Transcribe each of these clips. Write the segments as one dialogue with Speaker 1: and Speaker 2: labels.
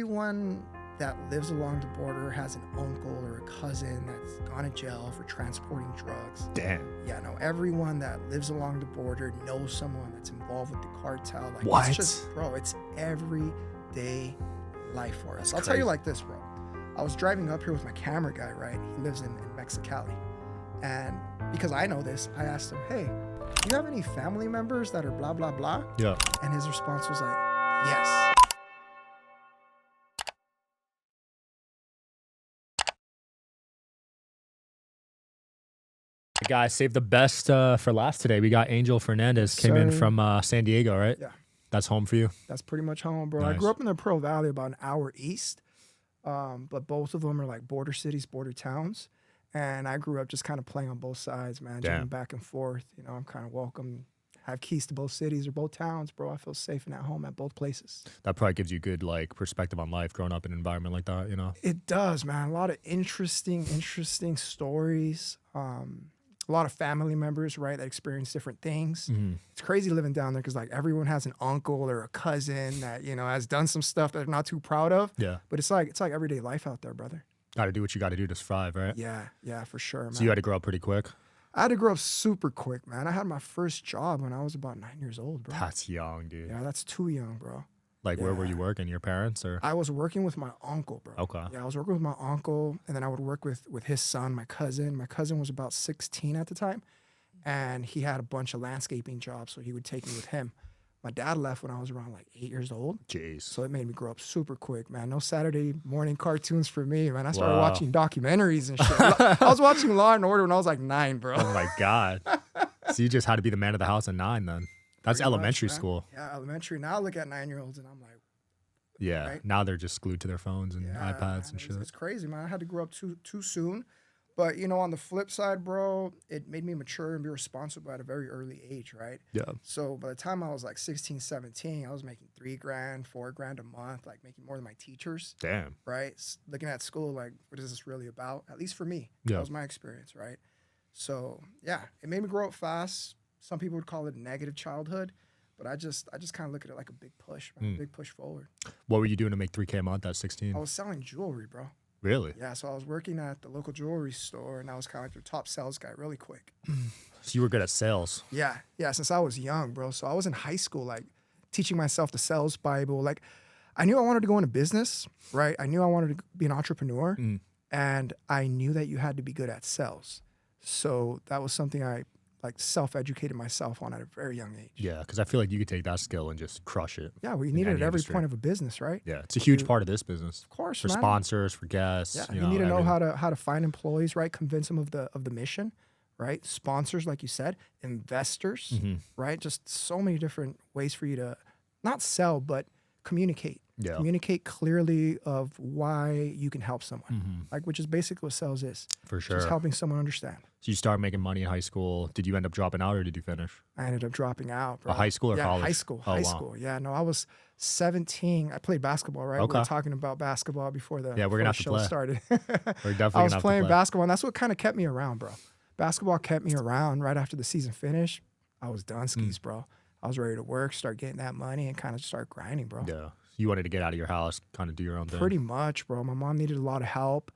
Speaker 1: everyone that lives along the border has an uncle or a cousin that's gone to jail for transporting drugs.
Speaker 2: Damn.
Speaker 1: Yeah, no, everyone that lives along the border knows someone that's involved with the cartel. Like,
Speaker 2: What?
Speaker 1: It's just, bro, it's everyday life for us.
Speaker 2: That's
Speaker 1: I'll tell you
Speaker 2: crazy.
Speaker 1: like this, bro. I was driving up here with my camera guy, right? He lives in Mexicali. And because I know this, I asked him, hey, do you have any family members that are blah, blah, blah?
Speaker 2: Yeah.
Speaker 1: And his response was like, yes.
Speaker 2: Guys, save the best for last today. We got Angel Fernandez came in
Speaker 1: Sir.
Speaker 2: from San Diego, right?
Speaker 1: Yeah.
Speaker 2: That's home for you?
Speaker 1: That's pretty much home, bro. I
Speaker 2: Nice.
Speaker 1: grew up in the Pearl Valley, about an hour east. But both of them are like border cities, border towns. And I grew up just kind of playing on both sides, man,
Speaker 2: Damn.
Speaker 1: jumping back and forth. You know, I'm kind of welcome, have keys to both cities or both towns, bro. I feel safe and at home at both places.
Speaker 2: That probably gives you good like perspective on life growing up in an environment like that, you know?
Speaker 1: It does, man. A lot of interesting stories. A lot of family members, right, that experience different things.
Speaker 2: Mm-hmm.
Speaker 1: It's crazy living down there because like everyone has an uncle or a cousin that, you know, has done some stuff that they're not too proud of.
Speaker 2: Yeah.
Speaker 1: But it's like everyday life out there, brother.
Speaker 2: Got to do what you got to do to survive, right?
Speaker 1: Yeah, for sure, man.
Speaker 2: So you had to grow up pretty quick?
Speaker 1: I had to grow up super quick, man. I had my first job when I was about 9 years old, bro.
Speaker 2: That's young, dude.
Speaker 1: Yeah, that's too young, bro.
Speaker 2: Like, where were
Speaker 1: Yeah.
Speaker 2: you working? Your parents or?
Speaker 1: I was working with my uncle, bro.
Speaker 2: Okay.
Speaker 1: Yeah, I was working with my uncle, and then I would work with his son, my cousin. My cousin was about 16 at the time, and he had a bunch of landscaping jobs, so he would take me with him. My dad left when I was around like 8 years old,
Speaker 2: Jeez.
Speaker 1: so it made me grow up super quick, man. No Saturday morning cartoons for me, man. I started
Speaker 2: Wow.
Speaker 1: watching documentaries and shit. I was watching Law and Order when I was like 9, bro.
Speaker 2: Oh my God. So you just had to be the man of the house at 9 then. That's
Speaker 1: Pretty much,
Speaker 2: elementary
Speaker 1: man.
Speaker 2: school.
Speaker 1: Yeah, elementary. Now I look at 9-year-olds and I'm like,
Speaker 2: Yeah.
Speaker 1: Right?
Speaker 2: Now they're just glued to their phones and
Speaker 1: yeah,
Speaker 2: iPads
Speaker 1: man,
Speaker 2: and
Speaker 1: it's-
Speaker 2: shit.
Speaker 1: It's crazy, man. I had to grow up too soon. But, you know, on the flip side, bro, it made me mature and be responsible at a very early age, right?
Speaker 2: Yeah.
Speaker 1: So by the time I was like 16, 17, I was making $3,000, $4,000 a month, like making more than my teachers,
Speaker 2: Damn.
Speaker 1: right? Looking at school, like, what is this really about? At least for me.
Speaker 2: Yeah.
Speaker 1: That was my experience, right? So, yeah, it made me grow up fast. Some people would call it a negative childhood, but I just kind of look at it like a big push, man, a big push forward.
Speaker 2: What were you doing to make $3K a month at 16?
Speaker 1: I was selling jewelry, bro.
Speaker 2: Really?
Speaker 1: Yeah, so I was working at the local jewelry store, and I was kind of like their top sales guy really quick.
Speaker 2: So you were good at sales.
Speaker 1: Yeah, since I was young, bro. So I was in high school, like, teaching myself the sales Bible. Like, I knew I wanted to go into business, right? I knew I wanted to be an entrepreneur, and I knew that you had to be good at sales. So that was something I, like, self-educated myself on at a very young age.
Speaker 2: Yeah, because I feel like you could take that skill and just crush it.
Speaker 1: Yeah, well, you
Speaker 2: in
Speaker 1: need it at
Speaker 2: any
Speaker 1: every
Speaker 2: industry.
Speaker 1: point of a business, right?
Speaker 2: Yeah, it's a huge part of this business.
Speaker 1: Of course,
Speaker 2: For
Speaker 1: man.
Speaker 2: sponsors, for guests.
Speaker 1: Yeah,
Speaker 2: you
Speaker 1: you need to know
Speaker 2: everything.
Speaker 1: how to find employees, right? Convince them of the mission, right? Sponsors, like you said, investors,
Speaker 2: Mm-hmm.
Speaker 1: right? Just so many different ways for you to not sell, but communicate.
Speaker 2: Yeah.
Speaker 1: Communicate clearly of why you can help someone, like, which is basically what sales is.
Speaker 2: For sure.
Speaker 1: Just helping someone understand.
Speaker 2: So you started making money in high school. Did you end up dropping out or did you finish?
Speaker 1: I ended up dropping out, bro.
Speaker 2: High school or
Speaker 1: yeah,
Speaker 2: college?
Speaker 1: high school.
Speaker 2: Oh,
Speaker 1: High
Speaker 2: wow.
Speaker 1: school. Yeah, no, I was 17. I played basketball, right? We
Speaker 2: Okay.
Speaker 1: were talking about basketball before the
Speaker 2: Yeah, we're gonna
Speaker 1: before
Speaker 2: have
Speaker 1: the
Speaker 2: to
Speaker 1: show
Speaker 2: play.
Speaker 1: started.
Speaker 2: We're definitely
Speaker 1: I was
Speaker 2: gonna have to
Speaker 1: playing
Speaker 2: play.
Speaker 1: basketball, and that's what kind of kept me around, bro. Basketball kept me around. Right after the season finished, I was done skis, bro. I was ready to work, start getting that money, and kind of start grinding, bro.
Speaker 2: Yeah. You wanted to get out of your house, kind of do your own thing.
Speaker 1: Pretty much, bro. My mom needed a lot of help.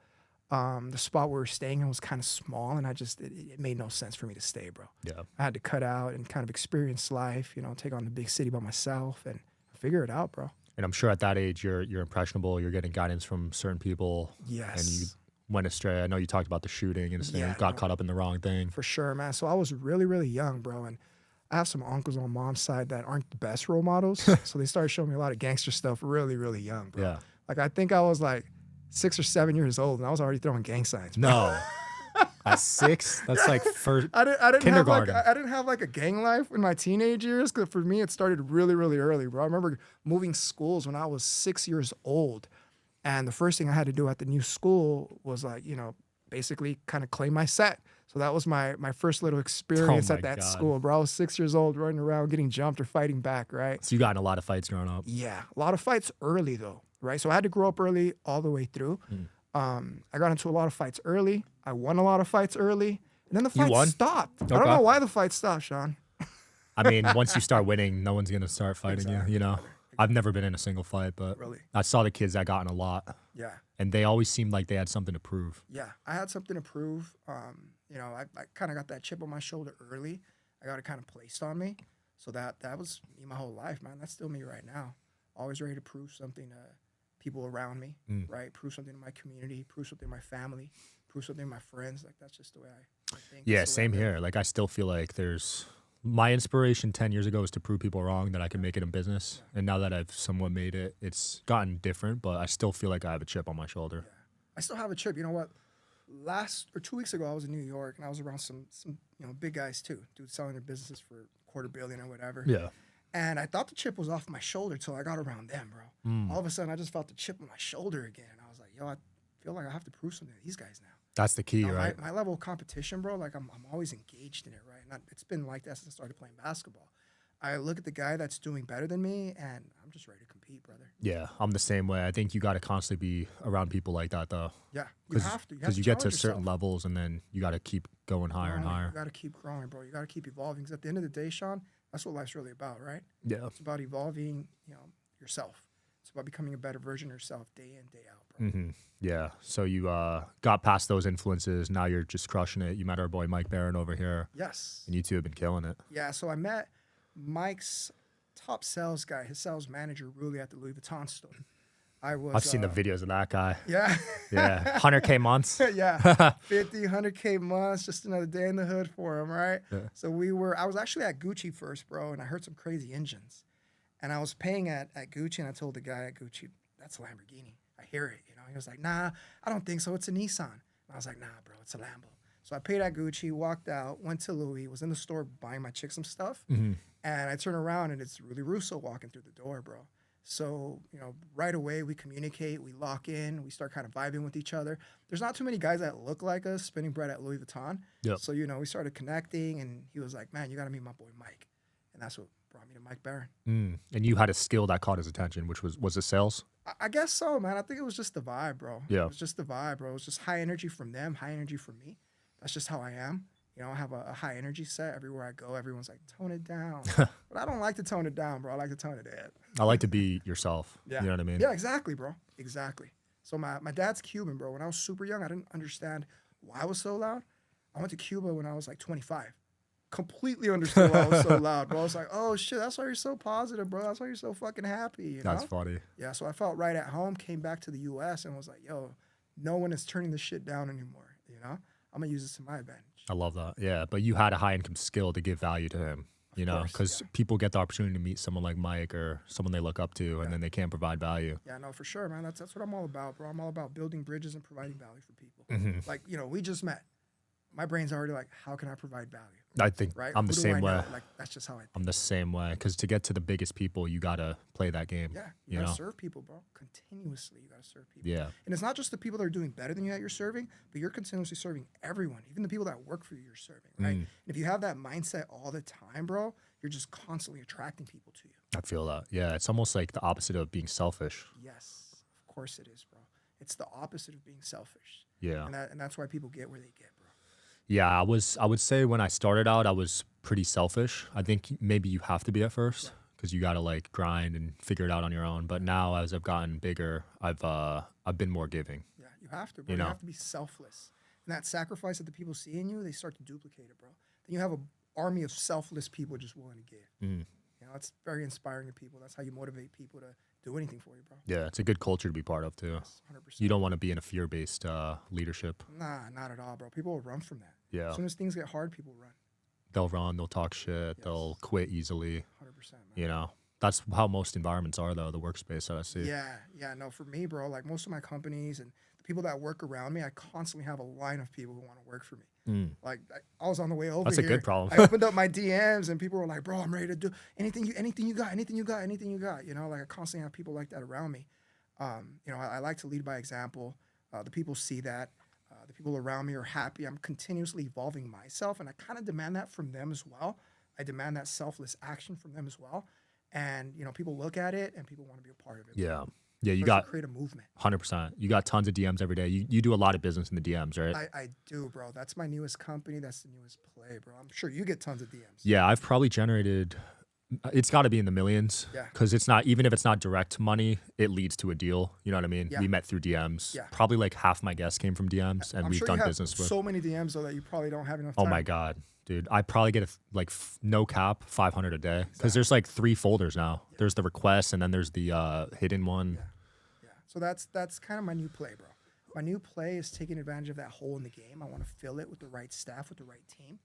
Speaker 1: The spot we were staying in was kind of small, and it made no sense for me to stay, bro.
Speaker 2: Yeah.
Speaker 1: I had to cut out and kind of experience life, you know, take on the big city by myself and figure it out, bro.
Speaker 2: And I'm sure at that age you're impressionable. You're getting guidance from certain people.
Speaker 1: Yes.
Speaker 2: And you went astray. I know you talked about the shooting and
Speaker 1: Yeah,
Speaker 2: got
Speaker 1: no.
Speaker 2: caught up in the wrong thing.
Speaker 1: For sure, man. So I was really, really young, bro. And I have some uncles on mom's side that aren't the best role models. So they started showing me a lot of gangster stuff really, really young, bro.
Speaker 2: Yeah.
Speaker 1: Like, I think I was like 6 or 7 years old, and I was already throwing gang signs, bro.
Speaker 2: No. At 6? That's like first.
Speaker 1: I didn't
Speaker 2: Kindergarten.
Speaker 1: have like I didn't have like a gang life in my teenage years, because for me it started really, really early, bro. I remember moving schools when I was 6 years old, and the first thing I had to do at the new school was, like, you know, basically kind of claim my set. So that was my first little experience
Speaker 2: Oh
Speaker 1: at
Speaker 2: my
Speaker 1: that
Speaker 2: God.
Speaker 1: school, bro. I was 6 years old, running around getting jumped or fighting back, right?
Speaker 2: So you got in a lot of fights growing up.
Speaker 1: Yeah, a lot of fights early though, right? So I had to grow up early all the way through. I got into a lot of fights early. I won a lot of fights early, and then the
Speaker 2: You
Speaker 1: fight
Speaker 2: won?
Speaker 1: stopped. I
Speaker 2: Okay.
Speaker 1: don't know why the fight stopped, Sean.
Speaker 2: I mean, once you start winning, no one's gonna start fighting you. You know. I've never been in a single fight, but
Speaker 1: Really?
Speaker 2: I saw the kids that got in a lot,
Speaker 1: Yeah.
Speaker 2: and they always seemed like they had something to prove.
Speaker 1: Yeah. I had something to prove. You know, I kind of got that chip on my shoulder early. I got it kind of placed on me. So that was me my whole life, man. That's still me right now. Always ready to prove something to people around me, right? Prove something to my community, prove something to my family, prove something to my friends. Like, that's just the way I think.
Speaker 2: Yeah, same here. Like, I still feel like there's my inspiration 10 years ago was to prove people wrong that I can make it in business. Yeah. And now that I've somewhat made it, it's gotten different, but I still feel like I have a chip on my shoulder.
Speaker 1: Yeah. I still have a chip. You know what? 2 weeks ago, I was in New York and I was around some big guys too, dudes selling their businesses for $250 million or whatever.
Speaker 2: Yeah.
Speaker 1: And I thought the chip was off my shoulder till I got around them, bro. All of a sudden, I just felt the chip on my shoulder again. And I was like, yo, I feel like I have to prove something to these guys now.
Speaker 2: That's the key, right?
Speaker 1: My level of competition, bro, like I'm always engaged in it, right? And it's been like that since I started playing basketball. I look at the guy that's doing better than me, and I'm just ready to compete, brother.
Speaker 2: Yeah, I'm the same way. I think you got to constantly be around people like that, though.
Speaker 1: Yeah, you have to.
Speaker 2: Because you get to certain levels, and then you got to keep going higher and higher.
Speaker 1: You got to keep growing, bro. You got to keep evolving. Because at the end of the day, Sean, that's what life's really about, right?
Speaker 2: Yeah.
Speaker 1: It's about evolving, yourself. It's about becoming a better version of yourself day in, day out, bro.
Speaker 2: Mm-hmm. Yeah. So you got past those influences. Now you're just crushing it. You met our boy Mike Barron over here.
Speaker 1: Yes.
Speaker 2: And you two have been killing it.
Speaker 1: Yeah. So I met Mike's top sales guy, his sales manager, really at the Louis Vuitton store.
Speaker 2: I've seen the videos of that guy.
Speaker 1: Yeah.
Speaker 2: Yeah. 100K months.
Speaker 1: Yeah. 50, 100K months, just another day in the hood for him, right?
Speaker 2: Yeah.
Speaker 1: So I was actually at Gucci first, bro, and I heard some crazy engines. And I was paying at Gucci, and I told the guy at Gucci, that's a Lamborghini. I hear it, He was like, nah, I don't think so. It's a Nissan. And I was like, nah, bro, it's a Lambo. So I paid at Gucci, walked out, went to Louis, was in the store buying my chick some stuff.
Speaker 2: Mm-hmm.
Speaker 1: And I turn around, and it's Rudy Russo walking through the door, bro. So, right away, we communicate, we lock in, we start kind of vibing with each other. There's not too many guys that look like us spending bread at Louis Vuitton.
Speaker 2: Yep.
Speaker 1: So, we started connecting, and he was like, man, you got to meet my boy Mike. And that's what brought me to Mike Barron.
Speaker 2: And you had a skill that caught his attention, which was it sales?
Speaker 1: I guess so, man. I think it was just the vibe, bro.
Speaker 2: Yeah.
Speaker 1: It was just the vibe, bro. It was just high energy from them, high energy from me. That's just how I am. I have a high energy set. Everywhere I go, everyone's like, tone it down. But I don't like to tone it down, bro. I like to tone it in.
Speaker 2: I like to be yourself.
Speaker 1: Yeah.
Speaker 2: You know what I mean?
Speaker 1: Yeah, exactly, bro. Exactly. So my dad's Cuban, bro. When I was super young, I didn't understand why I was so loud. I went to Cuba when I was like 25. Completely understood why I was so loud, bro. I was like, oh, shit, that's why you're so positive, bro. That's why you're so fucking happy,
Speaker 2: That's funny.
Speaker 1: Yeah, so I felt right at home, came back to the U.S. and was like, yo, no one is turning this shit down anymore, I'm going to use this to my advantage.
Speaker 2: I love that. Yeah, but you had a high-income skill to give value to him, because people get the opportunity to meet someone like Mike or someone they look up to, and then they can't provide value.
Speaker 1: Yeah, no, for sure, man. That's what I'm all about, bro. I'm all about building bridges and providing value for people.
Speaker 2: Mm-hmm.
Speaker 1: Like, we just met. My brain's already like, how can I provide value?
Speaker 2: I think
Speaker 1: right?
Speaker 2: I'm the same way.
Speaker 1: Like, that's just how I think.
Speaker 2: I'm the same way, because to get to the biggest people, you got to play that game.
Speaker 1: Yeah, you got to serve people, bro. Continuously, you got to serve people.
Speaker 2: Yeah.
Speaker 1: And it's not just the people that are doing better than you that you're serving, but you're continuously serving everyone, even the people that work for you, you're serving, right? And if you have that mindset all the time, bro, you're just constantly attracting people to you.
Speaker 2: I feel that. Yeah, it's almost like the opposite of being selfish.
Speaker 1: Yes, of course it is, bro. It's the opposite of being selfish.
Speaker 2: Yeah.
Speaker 1: And that's why people get where they get, bro.
Speaker 2: Yeah, I would say when I started out, I was pretty selfish. I think maybe you have to be at first because you got to like grind and figure it out on your own. But now as I've gotten bigger, I've been more giving.
Speaker 1: Yeah, you have to, bro. You have to be selfless. And that sacrifice that the people see in you, they start to duplicate it, bro. Then you have an army of selfless people just willing to give. It's very inspiring to people. That's how you motivate people to do anything for you, bro.
Speaker 2: Yeah, it's a good culture to be part of, too.
Speaker 1: Yes, 100%.
Speaker 2: You don't want to be in a fear-based leadership.
Speaker 1: Nah, not at all, bro. People will run from that.
Speaker 2: Yeah.
Speaker 1: As soon as things get hard, people run.
Speaker 2: They'll run, they'll talk shit, they'll quit easily.
Speaker 1: 100%, man.
Speaker 2: That's how most environments are, though, the workspace that I see.
Speaker 1: Yeah, no, for me, bro, like most of my companies and the people that work around me, I constantly have a line of people who want to work for me. Like I was on the way over
Speaker 2: That's
Speaker 1: here.
Speaker 2: a good problem.
Speaker 1: I opened up my DMs and people were like, bro, I'm ready to do anything you got. Like I constantly have people like that around me. I like to lead by example. The people see that. The people around me are happy. I'm continuously evolving myself, and I kind of demand that from them as well. I demand that selfless action from them as well. And, people look at it and people want to be a part of it.
Speaker 2: Yeah. Yeah, you got
Speaker 1: create a movement.
Speaker 2: 100%. You got tons of DMs every day. You do a lot of business in the DMs, right?
Speaker 1: I do, bro. That's my newest company. That's the newest play, bro. I'm sure you get tons of DMs.
Speaker 2: Yeah, I've probably generated It's got to be in the millions.
Speaker 1: Yeah.
Speaker 2: Because it's not, even if it's not direct money, it leads to a deal. You know what I mean?
Speaker 1: Yeah.
Speaker 2: We met through DMs.
Speaker 1: Yeah.
Speaker 2: Probably like half my guests came from DMs, and
Speaker 1: I'm
Speaker 2: we've
Speaker 1: sure
Speaker 2: done
Speaker 1: you have
Speaker 2: business with.
Speaker 1: so many DMs though that you probably don't have enough
Speaker 2: Oh
Speaker 1: time.
Speaker 2: my God, dude. I probably get no cap 500 a day. Because there's like 3 folders now. Yeah. There's the request, and then there's the hidden one.
Speaker 1: Yeah. So that's kind of my new play, bro. My new play is taking advantage of that hole in the game. I want to fill it with the right staff, with the right team.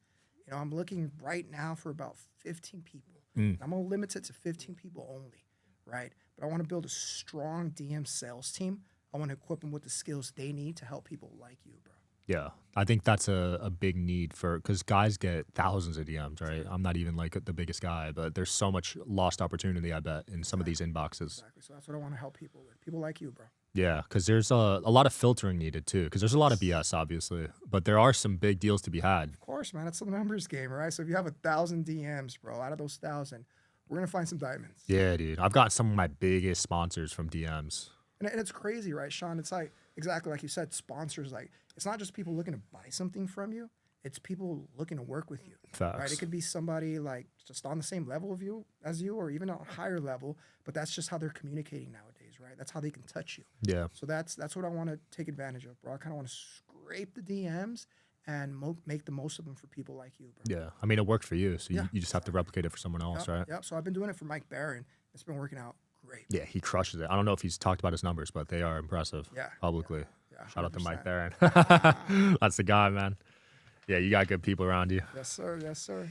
Speaker 1: You know, I'm looking right now for about 15 people. I'm going to limit it to 15 people only, right? But I want to build a strong DM sales team. I want to equip them with the skills they need to help people like you, bro.
Speaker 2: Yeah, I think that's a big need because guys get thousands of DMs, right? I'm not even like the biggest guy, but there's so much lost opportunity, I bet, in some of these inboxes.
Speaker 1: Exactly. So that's what I want to help people with. People like you, bro.
Speaker 2: Yeah, because there's a lot of filtering needed too, because there's a lot of BS, obviously, but there are some big deals to be had.
Speaker 1: Of course, man. It's a numbers game, right? So if you have 1,000 DMs, bro, out of those 1,000, we're going to find some diamonds.
Speaker 2: Yeah, dude. I've got some of my biggest sponsors from DMs.
Speaker 1: And it's crazy, right, Sean? It's like, exactly like you said, sponsors, like, it's not just people looking to buy something from you. It's people looking to work with you.
Speaker 2: Facts.
Speaker 1: Right? It could be somebody like just on the same level of you as you, or even on a higher level, but that's just how they're communicating nowadays, right? That's how they can touch you.
Speaker 2: Yeah.
Speaker 1: So that's what I want to take advantage of, bro. I kind of want to scrape the DMs and make the most of them for people like you, bro.
Speaker 2: Yeah. I mean, it worked for you, so
Speaker 1: Yeah.
Speaker 2: you just have to replicate it for someone else, right?
Speaker 1: Yep. So I've been doing it for Mike Barron. It's been working out great.
Speaker 2: Yeah, he crushes it. I don't know if he's talked about his numbers, but they are impressive.
Speaker 1: Yeah.
Speaker 2: Publicly.
Speaker 1: Yeah,
Speaker 2: Shout out to
Speaker 1: 100%.
Speaker 2: Mike Barron. That's the guy, man. Yeah, you got good people around you.
Speaker 1: Yes, sir. Yes, sir.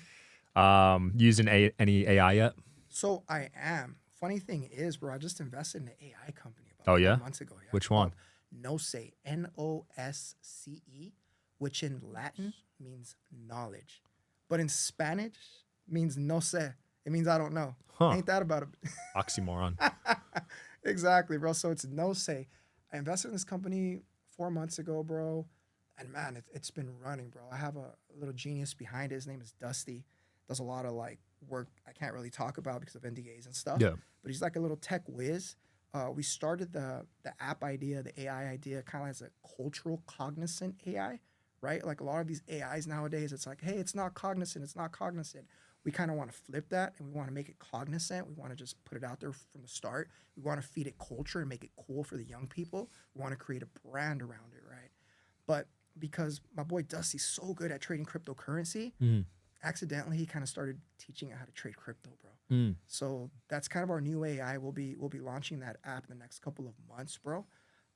Speaker 2: Using any AI yet?
Speaker 1: So I am. Funny thing is, bro, I just invested in an AI company about
Speaker 2: Oh, yeah?
Speaker 1: 4 months ago. Yeah.
Speaker 2: Which one?
Speaker 1: Nosce, Nosce, which in Latin means knowledge. But in Spanish means no sé. It means I don't know.
Speaker 2: Huh.
Speaker 1: Ain't that about it?
Speaker 2: Oxymoron.
Speaker 1: Exactly, bro. So it's Nosce. I invested in this company 4 months ago, bro. And man, it's been running, bro. I have a little genius behind it. His name is Dusty. Does a lot of like work I can't really talk about because of NDAs and stuff.
Speaker 2: Yeah.
Speaker 1: But he's like a little tech whiz. We started the app idea, the AI idea, kind of as a cultural cognizant AI, right? Like a lot of these AIs nowadays, it's like, hey, it's not cognizant. It's not cognizant. We kind of want to flip that and we want to make it cognizant. We want to just put it out there from the start. We want to feed it culture and make it cool for the young people. We want to create a brand around it, right? But because my boy Dusty's so good at trading cryptocurrency, accidentally he kind of started teaching how to trade crypto, bro. So that's kind of our new AI. We'll be launching that app in the next couple of months, bro.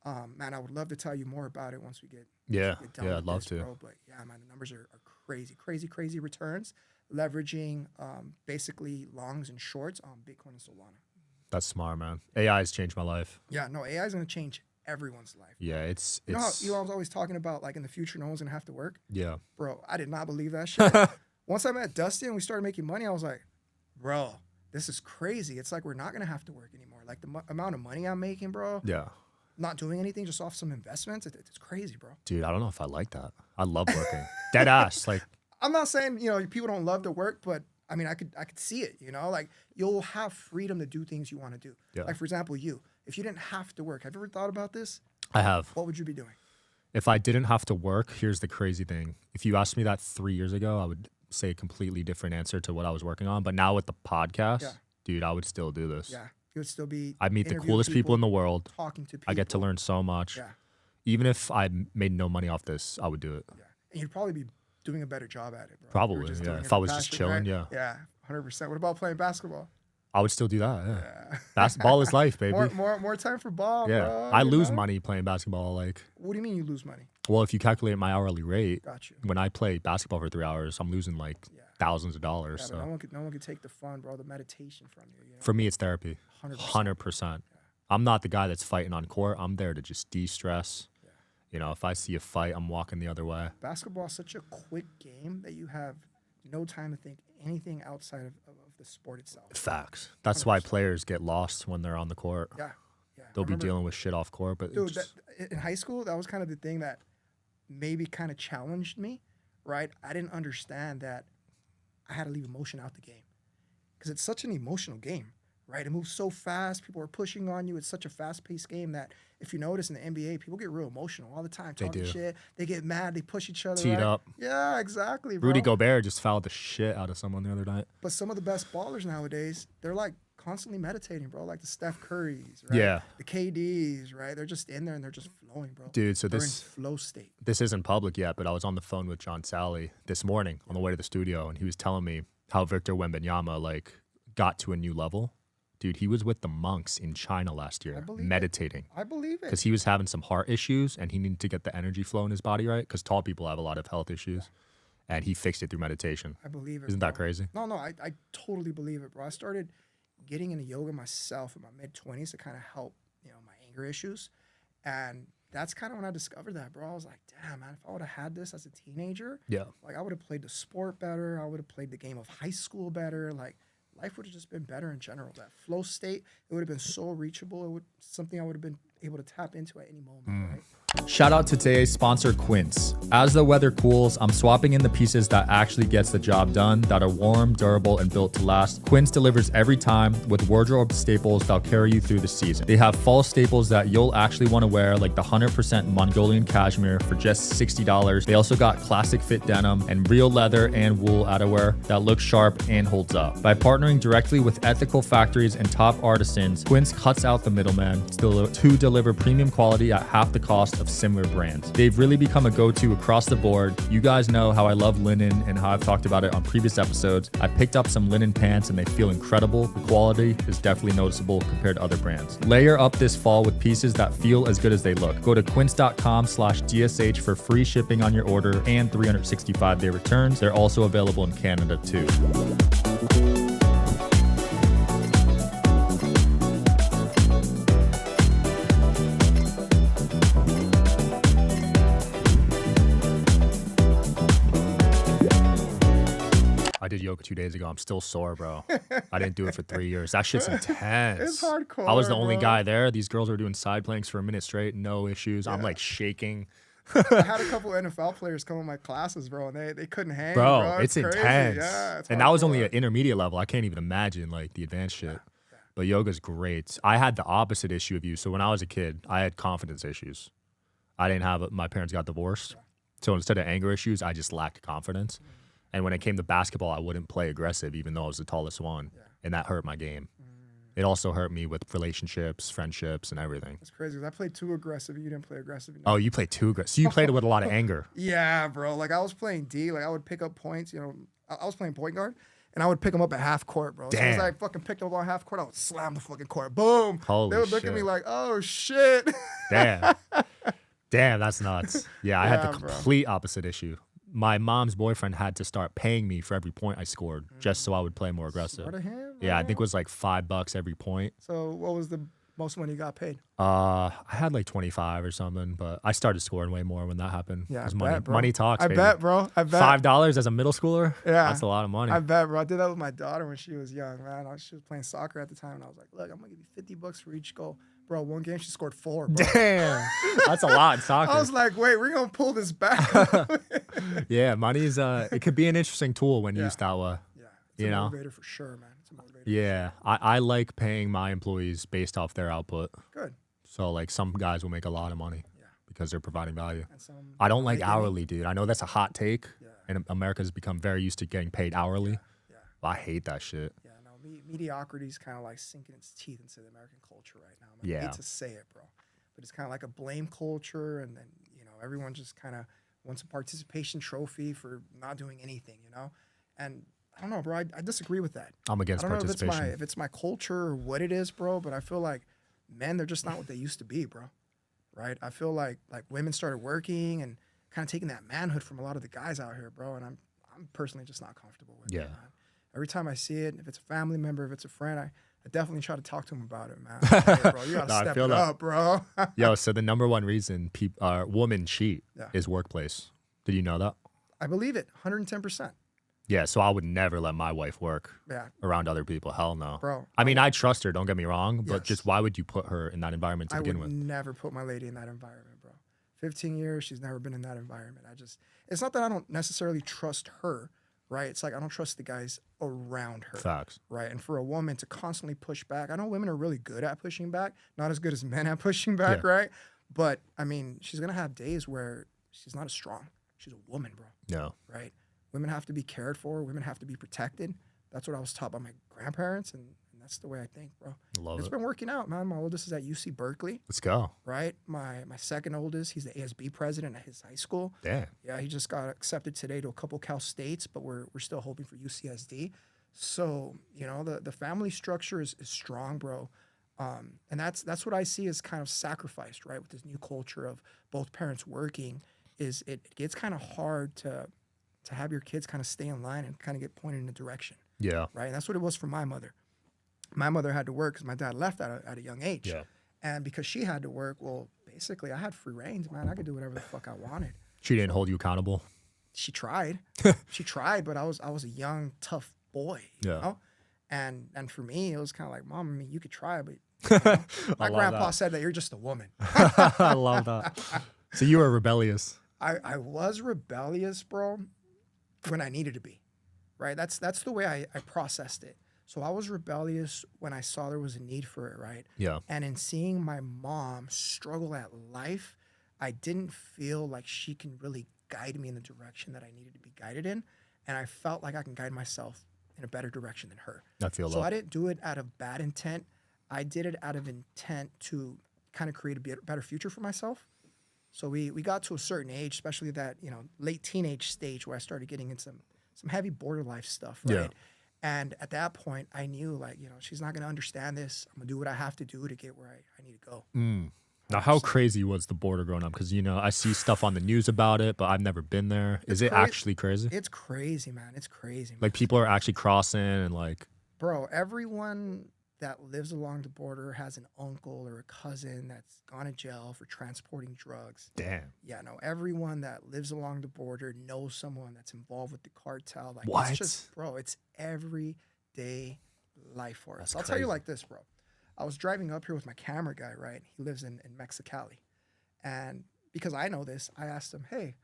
Speaker 1: Man, I would love to tell you more about it once we get done with
Speaker 2: I'd love
Speaker 1: this,
Speaker 2: to.
Speaker 1: bro. But yeah, man, the numbers are crazy returns, leveraging basically longs and shorts on Bitcoin and Solana.
Speaker 2: That's smart, man. AI has changed my life.
Speaker 1: Yeah, no, AI is gonna change everyone's life.
Speaker 2: Yeah, it's
Speaker 1: You know how Elon's always talking about like in the future no one's gonna have to work?
Speaker 2: yeah.
Speaker 1: Bro, I did not believe that shit. Once I met Dusty and we started making money, I was like, bro, this is crazy. It's like we're not gonna have to work anymore. Like the amount of money I'm making, bro,
Speaker 2: Yeah.
Speaker 1: not doing anything, just off some investments, it's crazy, bro.
Speaker 2: Dude, I don't know if I like that. I love working. Dead ass. Like,
Speaker 1: I'm not saying, people don't love to work, but I mean, I could see it, like you'll have freedom to do things you want to do.
Speaker 2: Yeah.
Speaker 1: Like for example, if you didn't have to work, have you ever thought about this?
Speaker 2: I have.
Speaker 1: What would you be doing?
Speaker 2: If I didn't have to work, here's the crazy thing. If you asked me that 3 years ago, I would say a completely different answer to what I was working on. But now with the podcast, dude, I would still do this.
Speaker 1: Yeah. You would still be
Speaker 2: I meet the
Speaker 1: interviewing
Speaker 2: coolest people in the world.
Speaker 1: talking to people.
Speaker 2: I get to learn so much.
Speaker 1: Yeah.
Speaker 2: Even if I made no money off this, I would do it.
Speaker 1: Yeah. And you'd probably be doing a better job at it, bro.
Speaker 2: Probably,
Speaker 1: You were just
Speaker 2: yeah.
Speaker 1: doing it
Speaker 2: If
Speaker 1: for
Speaker 2: I was just
Speaker 1: passion,
Speaker 2: chilling,
Speaker 1: right?
Speaker 2: yeah.
Speaker 1: Yeah, 100%. What about playing basketball?
Speaker 2: I would still do that. Yeah.
Speaker 1: Yeah.
Speaker 2: Basketball is life, baby.
Speaker 1: More time for ball,
Speaker 2: Yeah.
Speaker 1: bro.
Speaker 2: I
Speaker 1: you
Speaker 2: lose
Speaker 1: know?
Speaker 2: money playing basketball. Like,
Speaker 1: What do you mean you lose money?
Speaker 2: well, if you calculate my hourly rate,
Speaker 1: Got you.
Speaker 2: when I play basketball for 3 hours, I'm losing like thousands of dollars.
Speaker 1: Yeah,
Speaker 2: So
Speaker 1: but no one could take the fun, bro, the meditation from you.
Speaker 2: for me, it's therapy.
Speaker 1: 100%.
Speaker 2: 100%. I'm not the guy that's fighting on court. I'm there to just de-stress. If I see a fight, I'm walking the other way.
Speaker 1: Basketball is such a quick game that you have no time to think anything outside of the sport itself.
Speaker 2: Facts. That's why
Speaker 1: 100%.
Speaker 2: players get lost when they're on the court.
Speaker 1: Yeah.
Speaker 2: They'll
Speaker 1: I
Speaker 2: be
Speaker 1: remember-
Speaker 2: dealing with shit off court, but
Speaker 1: Dude, in high school, that was kind of the thing that maybe kind of challenged me, right? I didn't understand that I had to leave emotion out the game because it's such an emotional game, right? It moves so fast. People are pushing on you. It's such a fast-paced game that if you notice in the NBA, people get real emotional all the time, talking shit. They get mad. They push each other.
Speaker 2: Teed up.
Speaker 1: Yeah, exactly, bro.
Speaker 2: Rudy Gobert just fouled the shit out of someone the other night.
Speaker 1: But some of the best ballers nowadays, they're like constantly meditating, bro. Like the Steph Currys, right?
Speaker 2: Yeah.
Speaker 1: The KDs, right? They're just in there and they're just flowing, bro.
Speaker 2: Dude, so
Speaker 1: they're
Speaker 2: this
Speaker 1: in flow state.
Speaker 2: This isn't public yet, but I was on the phone with John Sally this morning on the way to the studio, and he was telling me how Victor Wembanyama like got to a new level. Dude, he was with the monks in China last year, meditating.
Speaker 1: I believe it.
Speaker 2: Because he was having some heart issues, and he needed to get the energy flow in his body right, because tall people have a lot of health issues, and he fixed it through meditation.
Speaker 1: I believe it.
Speaker 2: Isn't that crazy?
Speaker 1: No, I totally believe it, bro. I started getting into yoga myself in my mid-20s to kind of help, my anger issues. And that's kind of when I discovered that, bro. I was like, damn, man, if I would have had this as a teenager, like I would have played the sport better. I would have played the game of high school better. Like life would have just been better in general. That flow state, it would have been so reachable. Something I would have been able to tap into at any moment, right?
Speaker 3: Shout out to today's sponsor, Quince. As the weather cools, I'm swapping in the pieces that actually gets the job done, that are warm, durable, and built to last. Quince delivers every time with wardrobe staples that'll carry you through the season. They have fall staples that you'll actually want to wear, like the 100% Mongolian cashmere for just $60. They also got classic fit denim and real leather and wool outerwear that looks sharp and holds up. By partnering directly with ethical factories and top artisans, Quince cuts out the middleman to deliver premium quality at half the cost of similar brands. They've really become a go-to across the board. You guys know how I love linen and how I've talked about it on previous episodes. I picked up some linen pants and they feel incredible. The quality is definitely noticeable compared to other brands. Layer up this fall with pieces that feel as good as they look. Go to quince.com/DSH for free shipping on your order and 365-day returns. They're also available in Canada too.
Speaker 2: I did yoga 2 days ago. I'm still sore, bro. I didn't do it for 3 years. That shit's intense.
Speaker 1: It's hardcore.
Speaker 2: I was the only
Speaker 1: bro.
Speaker 2: guy there. These girls were doing side planks for a minute straight, no issues. I'm like shaking.
Speaker 1: I had a couple NFL players come in my classes, bro, and they couldn't hang.
Speaker 2: Bro,
Speaker 1: It's
Speaker 2: it's
Speaker 1: crazy.
Speaker 2: intense.
Speaker 1: Yeah, it's
Speaker 2: and that was only
Speaker 1: hardcore.
Speaker 2: an intermediate level. I can't even imagine like the advanced shit. But yoga's great. I had the opposite issue of you. So when I was a kid, I had confidence issues. I didn't have my parents got divorced. So instead of anger issues, I just lacked confidence. And when it came to basketball, I wouldn't play aggressive, even though I was the tallest one. And that hurt my game. It also hurt me with relationships, friendships, and everything.
Speaker 1: It's crazy. 'Cause I played too aggressive. You didn't play aggressive enough.
Speaker 2: Oh, you played too aggressive. So you played it with a lot of anger.
Speaker 1: Yeah, bro. Like I was playing D. Like I would pick up points. I was playing point guard, and I would pick them up at half court, bro. As soon as I fucking picked them up on half court, I would slam the fucking court. Boom.
Speaker 2: Holy
Speaker 1: They would look at
Speaker 2: shit.
Speaker 1: me like, oh shit.
Speaker 2: Damn. Damn, that's nuts. Yeah, I had the
Speaker 1: bro.
Speaker 2: complete opposite issue. My mom's boyfriend had to start paying me for every point I scored just so I would play more aggressive.
Speaker 1: Smart of him,
Speaker 2: Yeah, I
Speaker 1: bro.
Speaker 2: think it was like $5 every point.
Speaker 1: So what was the most money you got paid?
Speaker 2: I had like 25 or something, but I started scoring way more when that happened.
Speaker 1: Yeah,
Speaker 2: 'Cause
Speaker 1: I
Speaker 2: money,
Speaker 1: bet, bro.
Speaker 2: money talks,
Speaker 1: I
Speaker 2: baby.
Speaker 1: bet, bro. I bet.
Speaker 2: $5 as a middle schooler?
Speaker 1: Yeah.
Speaker 2: That's a lot of money.
Speaker 1: I bet, bro. I did that with my daughter when she was young, man. She was playing soccer at the time, and I was like, look, I'm going to give you $50 for each goal. Bro, one game she scored 4, bro.
Speaker 2: Damn. That's a lot in soccer.
Speaker 1: I was like, wait, we're going to pull this back.
Speaker 2: Yeah, money's it could be an interesting tool when used that way.
Speaker 1: Yeah, it's
Speaker 2: You
Speaker 1: a
Speaker 2: know?
Speaker 1: motivator for sure, man. It's a motivator.
Speaker 2: Yeah, I like paying my employees based off their output.
Speaker 1: Good.
Speaker 2: So like some guys will make a lot of money
Speaker 1: Yeah.
Speaker 2: because they're providing value.
Speaker 1: And some
Speaker 2: I don't like
Speaker 1: make any-
Speaker 2: hourly, dude. I know that's a hot take,
Speaker 1: Yeah.
Speaker 2: and America's become very used to getting paid hourly.
Speaker 1: Yeah.
Speaker 2: But I hate that shit.
Speaker 1: Yeah, no, mediocrity is kind of like sinking its teeth into the American culture right now. I
Speaker 2: Yeah.
Speaker 1: hate to say it, bro, but it's kind of like a blame culture, and then everyone just kind of wants a participation trophy for not doing anything, And I don't know, bro. I disagree with that.
Speaker 2: I'm against
Speaker 1: I don't know
Speaker 2: participation.
Speaker 1: if it's my culture or what it is, bro. But I feel like men, they're just not what they used to be, bro. Right? I feel like women started working and kind of taking that manhood from a lot of the guys out here, bro. And I'm personally just not comfortable with it.
Speaker 2: Yeah.
Speaker 1: Man. Every time I see it, if it's a family member, if it's a friend, I definitely try to talk to him about it, man. Hey, bro, you gotta
Speaker 2: No, I
Speaker 1: step
Speaker 2: feel
Speaker 1: it
Speaker 2: that.
Speaker 1: up, bro.
Speaker 2: Yo, so the number one reason women cheat
Speaker 1: Yeah.
Speaker 2: is workplace. Did you know that?
Speaker 1: I believe it, 110%.
Speaker 2: Yeah, so I would never let my wife work
Speaker 1: Yeah,
Speaker 2: around other people. Hell no.
Speaker 1: bro.
Speaker 2: I mean, I trust her, don't get me wrong, but
Speaker 1: Yes.
Speaker 2: just why would you put her in that environment to
Speaker 1: I
Speaker 2: begin
Speaker 1: would
Speaker 2: with?
Speaker 1: never put my lady in that environment, bro. 15 years, she's never been in that environment. It's not that I don't necessarily trust her, right? It's like I don't trust the guys around her.
Speaker 2: Facts.
Speaker 1: Right. And for a woman to constantly push back, I know women are really good at pushing back, not as good as men at pushing back,
Speaker 2: Yeah.
Speaker 1: right? But I mean, she's going to have days where she's not as strong. She's a woman, bro.
Speaker 2: No.
Speaker 1: Right. Women have to be cared for. Women have to be protected. That's what I was taught by my grandparents. And that's the way I think, bro.
Speaker 2: Love
Speaker 1: It's
Speaker 2: it.
Speaker 1: been working out, man. My oldest is at UC Berkeley,
Speaker 2: Let's go.
Speaker 1: right? My second oldest, he's the ASB president at his high school.
Speaker 2: Damn.
Speaker 1: Yeah, he just got accepted today to a couple Cal States, but we're still hoping for UCSD. So, you know, the family structure is strong, bro. And that's what I see as kind of sacrificed, right? With this new culture of both parents working, is it gets kind of hard to have your kids kind of stay in line and kind of get pointed in a direction,
Speaker 2: Yeah.
Speaker 1: right? And that's what it was for my mother. My mother had to work because my dad left at a young age.
Speaker 2: Yeah.
Speaker 1: And because she had to work, well, basically I had free reins, man. I could do whatever the fuck I wanted.
Speaker 2: She didn't hold you accountable.
Speaker 1: She tried. She tried, but I was a young, tough boy, you
Speaker 2: Yeah.
Speaker 1: know? And for me, it was kind of like, Mom, I mean, you could try, but you know, my
Speaker 2: love
Speaker 1: grandpa
Speaker 2: that.
Speaker 1: said that you're just a woman.
Speaker 2: I love that. So you were rebellious.
Speaker 1: I was rebellious, bro, when I needed to be, right? That's the way I processed it. So I was rebellious when I saw there was a need for it, right?
Speaker 2: Yeah.
Speaker 1: And in seeing my mom struggle at life, I didn't feel like she can really guide me in the direction that I needed to be guided in. And I felt like I can guide myself in a better direction than her.
Speaker 2: I feel
Speaker 1: So
Speaker 2: that.
Speaker 1: I didn't do it out of bad intent. I did it out of intent to kind of create a better future for myself. So we got to a certain age, especially that, you know, late teenage stage where I started getting in some heavy border life stuff, right?
Speaker 2: Yeah.
Speaker 1: And at that point, I knew, like, you know, she's not going to understand this. I'm going to do what I have to do to get where I need to go.
Speaker 2: Now, how crazy was the border growing up? Because, you know, I see stuff on the news about it, but I've never been there. Is it actually crazy?
Speaker 1: It's crazy, man. It's crazy, man.
Speaker 2: Like, people are actually crossing and, like,
Speaker 1: Bro, everyone that lives along the border has an uncle or a cousin that's gone to jail for transporting drugs.
Speaker 2: damn.
Speaker 1: Yeah, no, everyone that lives along the border knows someone that's involved with the cartel. Like,
Speaker 2: What?
Speaker 1: It's just, bro, it's everyday life for us.
Speaker 2: That's
Speaker 1: I'll tell you
Speaker 2: crazy.
Speaker 1: like this, bro. I was driving up here with my camera guy, right? He lives in Mexicali. And because I know this, I asked him, hey,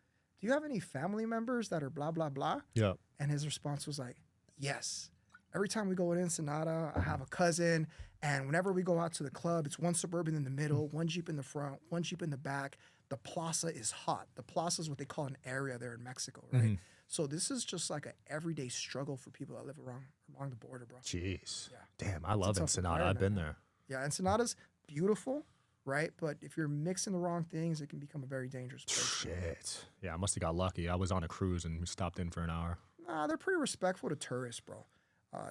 Speaker 1: do you have any family members that are blah, blah, blah?
Speaker 2: Yeah.
Speaker 1: And his response was like, yes. Every time we go in Ensenada, I have a cousin. And whenever we go out to the club, it's one Suburban in the middle, one Jeep in the front, one Jeep in the back. The plaza is hot. The plaza is what they call an area there in Mexico, right? So this is just like an everyday struggle for people that live along the border, bro.
Speaker 2: Jeez.
Speaker 1: Yeah.
Speaker 2: Damn, I love
Speaker 1: tough
Speaker 2: Ensenada. I've
Speaker 1: environment,
Speaker 2: been
Speaker 1: man.
Speaker 2: there.
Speaker 1: Yeah, Ensenada's beautiful, right? But if you're mixing the wrong things, it can become a very dangerous place.
Speaker 2: Shit. Yeah, I must have got lucky. I was on a cruise and we stopped in for an hour.
Speaker 1: Nah, they're pretty respectful to tourists, bro.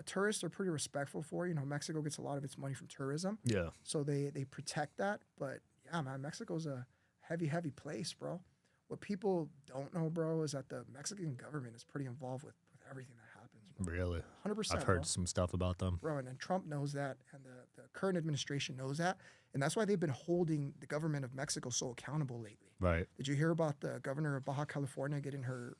Speaker 1: Tourists are pretty respectful for, you know, Mexico gets a lot of its money from tourism.
Speaker 2: Yeah.
Speaker 1: So they protect that. But yeah, man, Mexico's a heavy place, bro. What people don't know, bro, is that the Mexican government is pretty involved with everything that happens, bro.
Speaker 2: Really?
Speaker 1: 100%.
Speaker 2: I've heard
Speaker 1: bro.
Speaker 2: some stuff about them.
Speaker 1: Bro, and Trump knows that, and the current administration knows that. And that's why they've been holding the government of Mexico so accountable lately.
Speaker 2: Right.
Speaker 1: Did you hear about the governor of Baja California getting her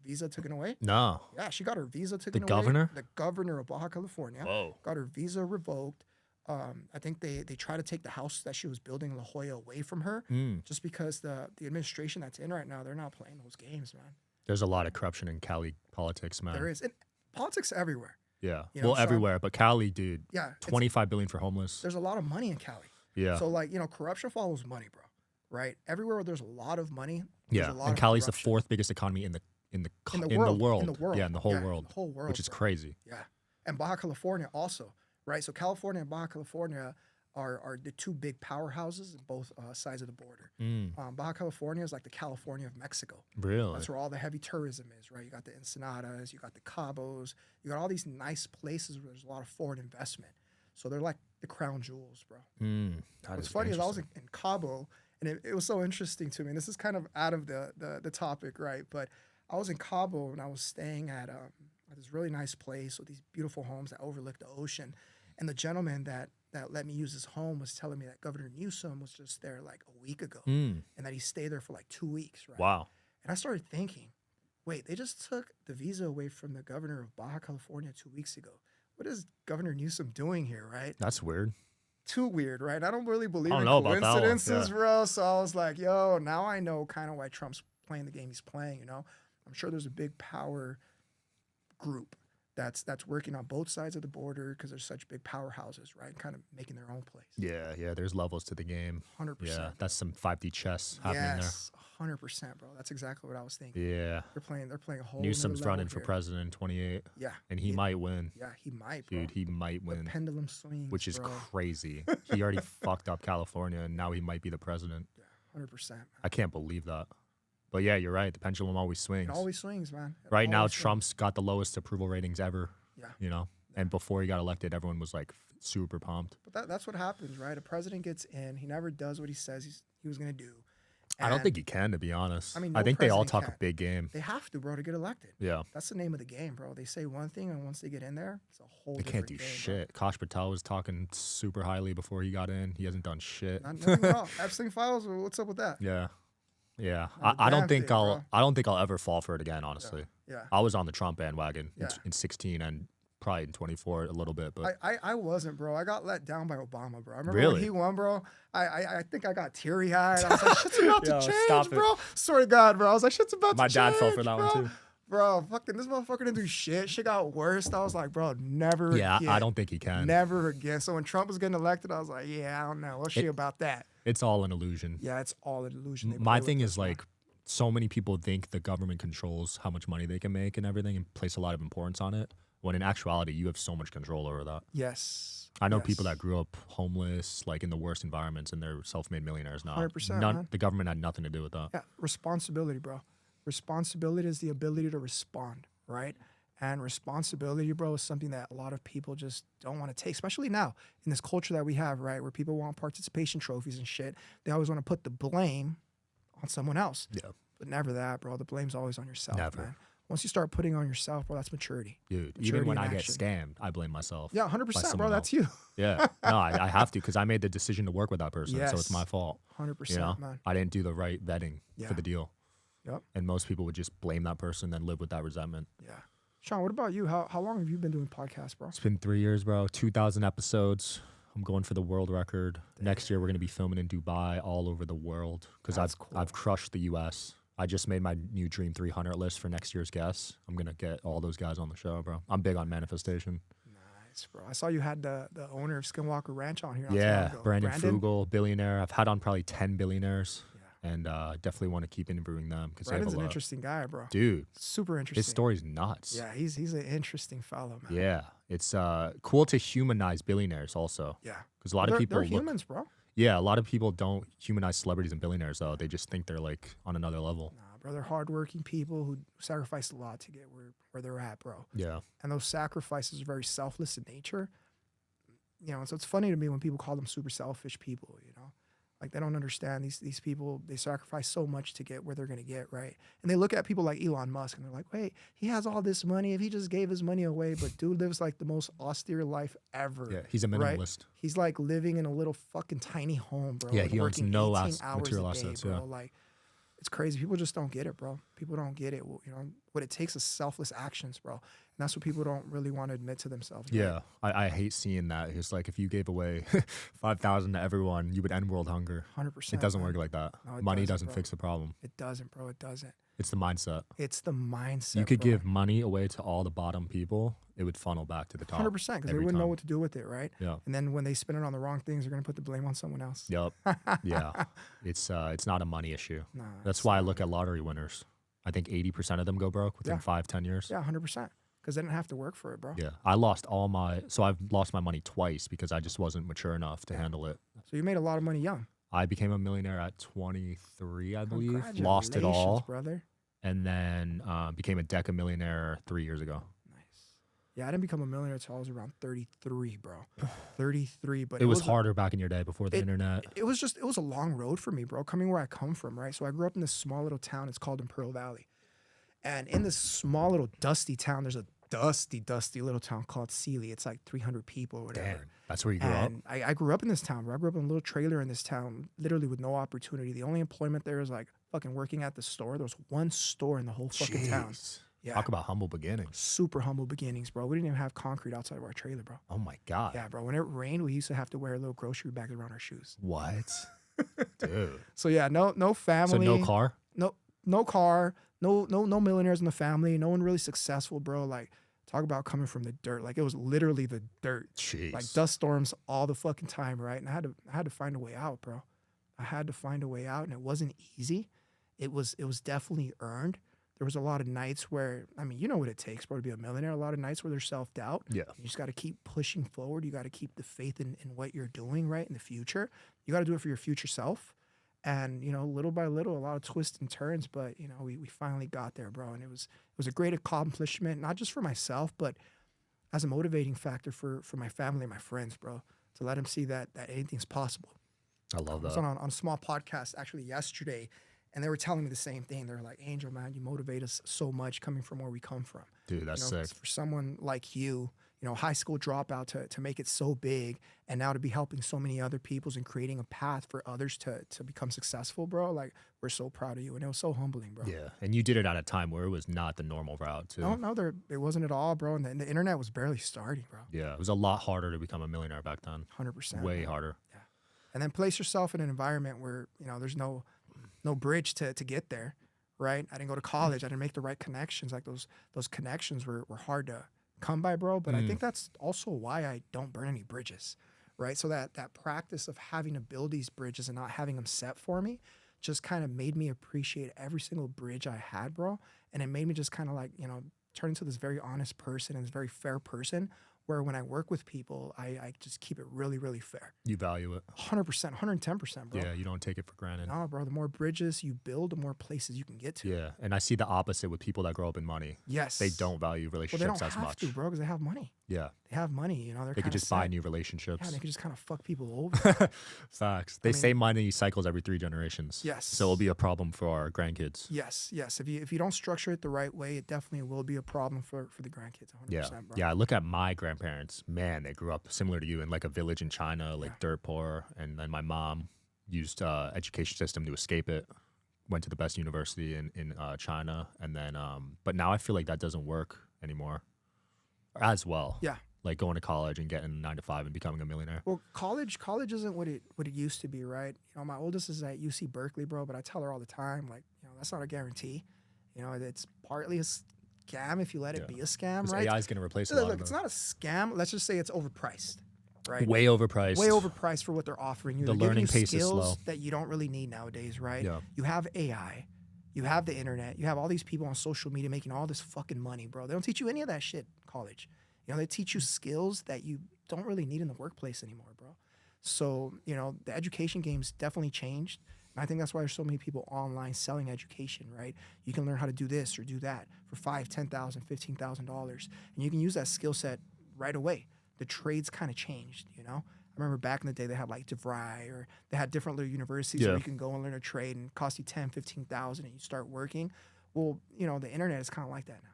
Speaker 1: visa taken away?
Speaker 2: No.
Speaker 1: Yeah, she got her visa taken away.
Speaker 2: governor?
Speaker 1: The governor of Baja California
Speaker 2: Whoa.
Speaker 1: got her visa revoked. I think they tried to take the house that she was building in La Jolla away from her just because the administration that's in right now, they're not playing those games, man.
Speaker 2: There's a lot of corruption in Cali politics, man.
Speaker 1: There is. And politics everywhere.
Speaker 2: Yeah.
Speaker 1: You know,
Speaker 2: Well,
Speaker 1: so-
Speaker 2: everywhere. But Cali, dude,
Speaker 1: Yeah. it's-
Speaker 2: 25 billion for homeless.
Speaker 1: There's a lot of money in Cali.
Speaker 2: Yeah.
Speaker 1: So, like, you know, corruption follows money, bro. Right? Everywhere where there's a lot of money, there's
Speaker 2: Yeah.
Speaker 1: a lot
Speaker 2: And
Speaker 1: of
Speaker 2: Cali's the
Speaker 1: corruption.
Speaker 2: fourth biggest economy in the
Speaker 1: In the
Speaker 2: world.
Speaker 1: world.
Speaker 2: Yeah, in the whole
Speaker 1: Yeah, in
Speaker 2: world.
Speaker 1: the whole world,
Speaker 2: Which is
Speaker 1: bro.
Speaker 2: crazy.
Speaker 1: Yeah. And Baja California also, right? So California and Baja California are the two big powerhouses in both sides of the border. Baja California is like the California of Mexico.
Speaker 2: Really?
Speaker 1: That's where all the heavy tourism is, right? You got the Ensenadas, you got the Cabos, you got all these nice places where there's a lot of foreign investment. So they're like the crown jewels, bro.
Speaker 2: That
Speaker 1: What's
Speaker 2: is
Speaker 1: funny is I was
Speaker 2: interesting.
Speaker 1: in Cabo, and it was so interesting to me. And this is kind of out of the topic, right? But I was in Cabo, and I was staying at this really nice place with these beautiful homes that overlook the ocean. And the gentleman that let me use his home was telling me that Governor Newsom was just there like a week ago, and that he stayed there for like 2 weeks, right?
Speaker 2: Wow.
Speaker 1: And I started thinking, wait, they just took the visa away from the governor of Baja California 2 weeks ago. What is Governor Newsom doing here, right?
Speaker 2: That's weird.
Speaker 1: Too weird, right? I don't really believe
Speaker 2: I don't
Speaker 1: in
Speaker 2: know about that one,
Speaker 1: coincidences,
Speaker 2: yeah.
Speaker 1: bro. So I was like, yo, now I know kind of why Trump's playing the game he's playing, you know? I'm sure there's a big power group that's working on both sides of the border because there's such big powerhouses, right? Kind of making their own place.
Speaker 2: Yeah. There's levels to the game.
Speaker 1: 100%.
Speaker 2: Yeah, that's some 5D chess happening
Speaker 1: Yes, 100%, bro. That's exactly what I was thinking.
Speaker 2: there. Yeah.
Speaker 1: They're playing a whole
Speaker 2: Newsom's
Speaker 1: nother level
Speaker 2: running for
Speaker 1: here.
Speaker 2: president in 28.
Speaker 1: Yeah.
Speaker 2: And he might win.
Speaker 1: Yeah, he might, bro.
Speaker 2: Dude, he might
Speaker 1: The
Speaker 2: win.
Speaker 1: pendulum swings,
Speaker 2: Which is
Speaker 1: bro.
Speaker 2: crazy. He already fucked up California, and now he might be the president.
Speaker 1: Yeah, 100%. Man.
Speaker 2: I can't believe that. But yeah, you're right. The pendulum always swings.
Speaker 1: It always swings, man. It
Speaker 2: Right now,
Speaker 1: always swings.
Speaker 2: Trump's got the lowest approval ratings ever.
Speaker 1: Yeah.
Speaker 2: You know? And before he got elected, everyone was like super pumped.
Speaker 1: But that's what happens, right? A president gets in, he never does what he says he was going to do.
Speaker 2: I don't
Speaker 1: And
Speaker 2: think he can, to be honest.
Speaker 1: I mean,
Speaker 2: I
Speaker 1: no
Speaker 2: think they all
Speaker 1: president
Speaker 2: talk
Speaker 1: can.
Speaker 2: a big game.
Speaker 1: They have to, bro, to get elected.
Speaker 2: Yeah.
Speaker 1: That's the name of the game, bro. They say one thing, and once they get in there, it's a whole
Speaker 2: They
Speaker 1: different
Speaker 2: can't do
Speaker 1: game,
Speaker 2: shit. Kosh Patel was talking super highly before he got in. He hasn't done shit.
Speaker 1: Bro. Nothing wrong. Epstein files, what's up with that?
Speaker 2: Yeah. Yeah.
Speaker 1: Not a
Speaker 2: I
Speaker 1: damn
Speaker 2: don't think
Speaker 1: thing,
Speaker 2: I'll
Speaker 1: bro.
Speaker 2: I don't think I'll ever fall for it again, honestly.
Speaker 1: Yeah.
Speaker 2: I was on the Trump bandwagon
Speaker 1: Yeah.
Speaker 2: in 16 and probably in 24 a little bit, but
Speaker 1: I wasn't, bro. I got let down by Obama, bro. I remember
Speaker 2: Really?
Speaker 1: when he won, bro. I think I got teary-eyed. I was like, shit's about
Speaker 2: Yo,
Speaker 1: to change,
Speaker 2: stop it.
Speaker 1: bro. Swear to God, bro. I was like, shit's about
Speaker 2: my
Speaker 1: to
Speaker 2: dad
Speaker 1: change,
Speaker 2: fell for that
Speaker 1: bro.
Speaker 2: one too.
Speaker 1: Bro, fucking this motherfucker didn't do shit. Shit got worse. I was like, bro, never
Speaker 2: Yeah,
Speaker 1: again.
Speaker 2: I don't think he can.
Speaker 1: Never again. So when Trump was getting elected, I was like, yeah, I don't know. What's she about that?
Speaker 2: It's all an illusion.
Speaker 1: Yeah, it's all an illusion. They
Speaker 2: My
Speaker 1: play
Speaker 2: thing
Speaker 1: with
Speaker 2: is
Speaker 1: us, man.
Speaker 2: like so many people think the government controls how much money they can make and everything and place a lot of importance on it, when in actuality you have so much control over that.
Speaker 1: Yes.
Speaker 2: I know
Speaker 1: yes.
Speaker 2: people that grew up homeless, like in the worst environments, and they're self-made millionaires now.
Speaker 1: 100%,
Speaker 2: None,
Speaker 1: man.
Speaker 2: the government had nothing to do with that.
Speaker 1: Yeah, responsibility, bro. Responsibility is the ability to respond, right? And responsibility, bro, is something that a lot of people just don't want to take, especially now in this culture that we have, right? Where people want participation trophies and shit. They always want to put the blame on someone else.
Speaker 2: Yeah,
Speaker 1: But never that, bro. The blame's always on yourself,
Speaker 2: Never.
Speaker 1: man. Once you start putting on yourself, bro, that's maturity.
Speaker 2: dude.
Speaker 1: Maturity
Speaker 2: Even when
Speaker 1: in
Speaker 2: I get
Speaker 1: action.
Speaker 2: scammed, I blame myself.
Speaker 1: Yeah, 100%, bro.
Speaker 2: someone
Speaker 1: That's
Speaker 2: else.
Speaker 1: you.
Speaker 2: Yeah, no, I have to because I made the decision to work with that person, so it's
Speaker 1: Yes.
Speaker 2: my fault.
Speaker 1: 100%,
Speaker 2: You know,
Speaker 1: man.
Speaker 2: I didn't do the right vetting
Speaker 1: Yeah.
Speaker 2: for the deal.
Speaker 1: Yep.
Speaker 2: And most people would just blame that person and live with that resentment.
Speaker 1: Yeah. Sean, what about you? How long have you been doing podcasts, bro?
Speaker 2: It's been 3 years, bro. 2,000 episodes. I'm going for the world record. Next year, we're going to be filming in Dubai, all over the world, because
Speaker 1: That's cool.
Speaker 2: I've crushed the U.S. I just made my new Dream 300 list for next year's guests. I'm going to get all those guys on the show, bro. I'm big on manifestation.
Speaker 1: Nice, bro. I saw you had the owner of Skinwalker Ranch on here. not too long
Speaker 2: Yeah,
Speaker 1: ago.
Speaker 2: Brandon Fugel, billionaire. I've had on probably 10 billionaires,
Speaker 1: Yeah.
Speaker 2: and definitely want to keep interviewing them because they have
Speaker 1: Brandon's
Speaker 2: a
Speaker 1: an
Speaker 2: lot.
Speaker 1: interesting guy, bro.
Speaker 2: Dude,
Speaker 1: Super interesting.
Speaker 2: his story's nuts.
Speaker 1: Yeah, he's an interesting fellow, man.
Speaker 2: Yeah, it's cool to humanize billionaires also,
Speaker 1: Yeah.
Speaker 2: because a lot of people
Speaker 1: they're
Speaker 2: look.
Speaker 1: humans, bro.
Speaker 2: Yeah, a lot of people don't humanize celebrities and billionaires though. They just think they're like on another level.
Speaker 1: Nah, bro, they're hardworking people who sacrificed a lot to get where they're at, bro.
Speaker 2: Yeah.
Speaker 1: And those sacrifices are very selfless in nature. You know, so it's funny to me when people call them super selfish people, you know? Like they don't understand these people, they sacrifice so much to get where they're gonna get, right? And they look at people like Elon Musk and they're like, wait, he has all this money. If he just gave his money away, but dude lives like the most austere life ever.
Speaker 2: Yeah, he's a
Speaker 1: right?
Speaker 2: minimalist.
Speaker 1: He's like living in a little fucking tiny home, bro.
Speaker 2: Yeah,
Speaker 1: and
Speaker 2: he owns
Speaker 1: working
Speaker 2: no
Speaker 1: 18 hours
Speaker 2: material
Speaker 1: a day,
Speaker 2: assets,
Speaker 1: bro.
Speaker 2: yeah.
Speaker 1: Like, it's crazy. People just don't get it, bro. People don't get it. You know, what it takes is selfless actions, bro. And that's what people don't really want to admit to themselves. right?
Speaker 2: Yeah, I hate seeing that. It's like if you gave away 5,000 to everyone, you would end world hunger.
Speaker 1: 100%.
Speaker 2: It doesn't
Speaker 1: man.
Speaker 2: work like that.
Speaker 1: No, it
Speaker 2: Money
Speaker 1: doesn't,
Speaker 2: doesn't
Speaker 1: bro.
Speaker 2: fix the problem.
Speaker 1: It doesn't, bro. It doesn't.
Speaker 2: It's the mindset.
Speaker 1: It's the mindset.
Speaker 2: You could
Speaker 1: bro.
Speaker 2: give money away to all the bottom people, it would funnel back to the top.
Speaker 1: 100% because they
Speaker 2: every
Speaker 1: wouldn't know
Speaker 2: time.
Speaker 1: what to do with it, right?
Speaker 2: Yeah.
Speaker 1: And then when they spend it on the wrong things, they're gonna put the blame on someone else.
Speaker 2: Yep. Yeah. It's not a money issue.
Speaker 1: Nah,
Speaker 2: That's
Speaker 1: it's
Speaker 2: why I
Speaker 1: not.
Speaker 2: look at lottery winners. I think 80% of them go broke within
Speaker 1: Yeah.
Speaker 2: 5-10 years.
Speaker 1: Yeah, 100%. Because they didn't have to work for it, bro.
Speaker 2: Yeah. I've lost my money twice because I just wasn't mature enough to handle it.
Speaker 1: So you made a lot of money young.
Speaker 2: I became a millionaire at 23, I believe. Lost it
Speaker 1: Congratulations,
Speaker 2: all.
Speaker 1: brother.
Speaker 2: And then became a deca millionaire 3 years ago.
Speaker 1: Nice. Yeah, I didn't become a millionaire until I was around 33, bro. 33, but
Speaker 2: It was harder back in your day before the
Speaker 1: it-
Speaker 2: internet.
Speaker 1: It was a long road for me, bro, coming where I come from, right? So I grew up in this small little town. It's called Pearl Valley. And in this small little dusty town, there's a dusty little town called Sealy. It's like 300 people or whatever.
Speaker 2: Damn. That's where you grew up?
Speaker 1: And I grew up in this town, bro. I grew up in a little trailer in this town, literally with no opportunity. The only employment there is like fucking working at the store. There was one store in the whole fucking town.
Speaker 2: Jeez.
Speaker 1: Yeah.
Speaker 2: Talk about humble beginnings.
Speaker 1: Super humble beginnings, bro. We didn't even have concrete outside of our trailer, bro.
Speaker 2: Oh my God.
Speaker 1: Yeah, bro. When it rained, we used to have to wear little grocery bags around our shoes.
Speaker 2: What? Dude.
Speaker 1: So yeah, no
Speaker 2: So
Speaker 1: family.
Speaker 2: no car?
Speaker 1: No car, no millionaires in the family, no one really successful, bro. Like Talk about coming from the dirt. Like, it was literally the dirt.
Speaker 2: Jeez.
Speaker 1: Like, dust storms all the fucking time, right? And I had to find a way out, bro. I had to find a way out, and it wasn't easy. It was definitely earned. There was a lot of nights where, I mean, you know what it takes, bro, to be a millionaire. A lot of nights where there's self-doubt.
Speaker 2: Yeah.
Speaker 1: You just got to keep pushing forward. You got to keep the faith in what you're doing, right, in the future. You got to do it for your future self. And, you know, little by little, a lot of twists and turns, but, you know, we finally got there, bro. And it was a great accomplishment, not just for myself, but as a motivating factor for my family and my friends, bro, to let them see that anything's possible.
Speaker 2: I love that.
Speaker 1: I was on a small podcast actually yesterday, and they were telling me the same thing. They were like, Angel, man, you motivate us so much coming from where we come from.
Speaker 2: Dude, that's
Speaker 1: you know,
Speaker 2: sick.
Speaker 1: For someone like you know, high school dropout to make it so big, and now to be helping so many other peoples and creating a path for others to become successful, bro. Like, we're so proud of you, and it was so humbling, bro.
Speaker 2: Yeah, and you did it at a time where it was not the normal route, too.
Speaker 1: No, it wasn't at all, bro. And the internet was barely starting, bro.
Speaker 2: Yeah, it was a lot harder to become a millionaire back then.
Speaker 1: 100%.
Speaker 2: Way harder.
Speaker 1: Yeah. And then place yourself in an environment where, you know, there's no bridge to get there, right? I didn't go to college. I didn't make the right connections. Like, those connections were hard to come by, bro. But I think that's also why I don't burn any bridges, right? So that practice of having to build these bridges and not having them set for me just kind of made me appreciate every single bridge I had, bro. And it made me just kind of like, you know, turn into this very honest person and this very fair person, where when I work with people, I just keep it really, really fair.
Speaker 2: You value it.
Speaker 1: 100%, 110%, bro.
Speaker 2: Yeah, you don't take it for granted.
Speaker 1: No, bro, the more bridges you build, the more places you can get to.
Speaker 2: Yeah, and I see the opposite with people that grow up in money.
Speaker 1: Yes.
Speaker 2: They don't value
Speaker 1: Well,
Speaker 2: relationships
Speaker 1: they don't
Speaker 2: as
Speaker 1: have
Speaker 2: much.
Speaker 1: to, bro, because they have money.
Speaker 2: Yeah.
Speaker 1: They have money, you know.
Speaker 2: They could just buy new relationships.
Speaker 1: Yeah, they could just kind of fuck people over.
Speaker 2: Facts. They say money cycles every 3 generations.
Speaker 1: Yes.
Speaker 2: So it'll be a problem for our grandkids.
Speaker 1: Yes. If you don't structure it the right way, it definitely will be a problem for the grandkids. 100%,
Speaker 2: Yeah.
Speaker 1: bro.
Speaker 2: Yeah. I look at my grandparents. Man, they grew up similar to you in like a village in China, like dirt poor. And then my mom used education system to escape it. Went to the best university in China, and then but now I feel like that doesn't work anymore as well.
Speaker 1: Yeah.
Speaker 2: Like going to college and getting 9 to 5 and becoming a millionaire.
Speaker 1: Well, college isn't what it used to be, right? You know, my oldest is at UC Berkeley, bro, but I tell her all the time, like, you know, that's not a guarantee. You know, it's partly a scam if you let it be a scam, right?
Speaker 2: AI is going to replace a
Speaker 1: Look,
Speaker 2: lot of
Speaker 1: it's
Speaker 2: them.
Speaker 1: not a scam. Let's just say it's overpriced, right?
Speaker 2: Way overpriced.
Speaker 1: Way overpriced for what they're offering you.
Speaker 2: The
Speaker 1: They're giving
Speaker 2: learning
Speaker 1: you
Speaker 2: pace is
Speaker 1: skills
Speaker 2: slow.
Speaker 1: that you don't really need nowadays, right?
Speaker 2: Yeah.
Speaker 1: You have AI. You have the internet. You have all these people on social media making all this fucking money, bro. They don't teach you any of that shit in college. You know, they teach you skills that you don't really need in the workplace anymore, bro. So, you know, the education game's definitely changed. And I think that's why there's so many people online selling education, right? You can learn how to do this or do that for $5,000, $10,000, $15,000. And you can use that skill set right away. The trades kind of changed, you know? I remember back in the day, they had like DeVry, or they had different little universities where you can go and learn a trade and cost you $10,000, $15,000 and you start working. Well, you know, the internet is kind of like that now.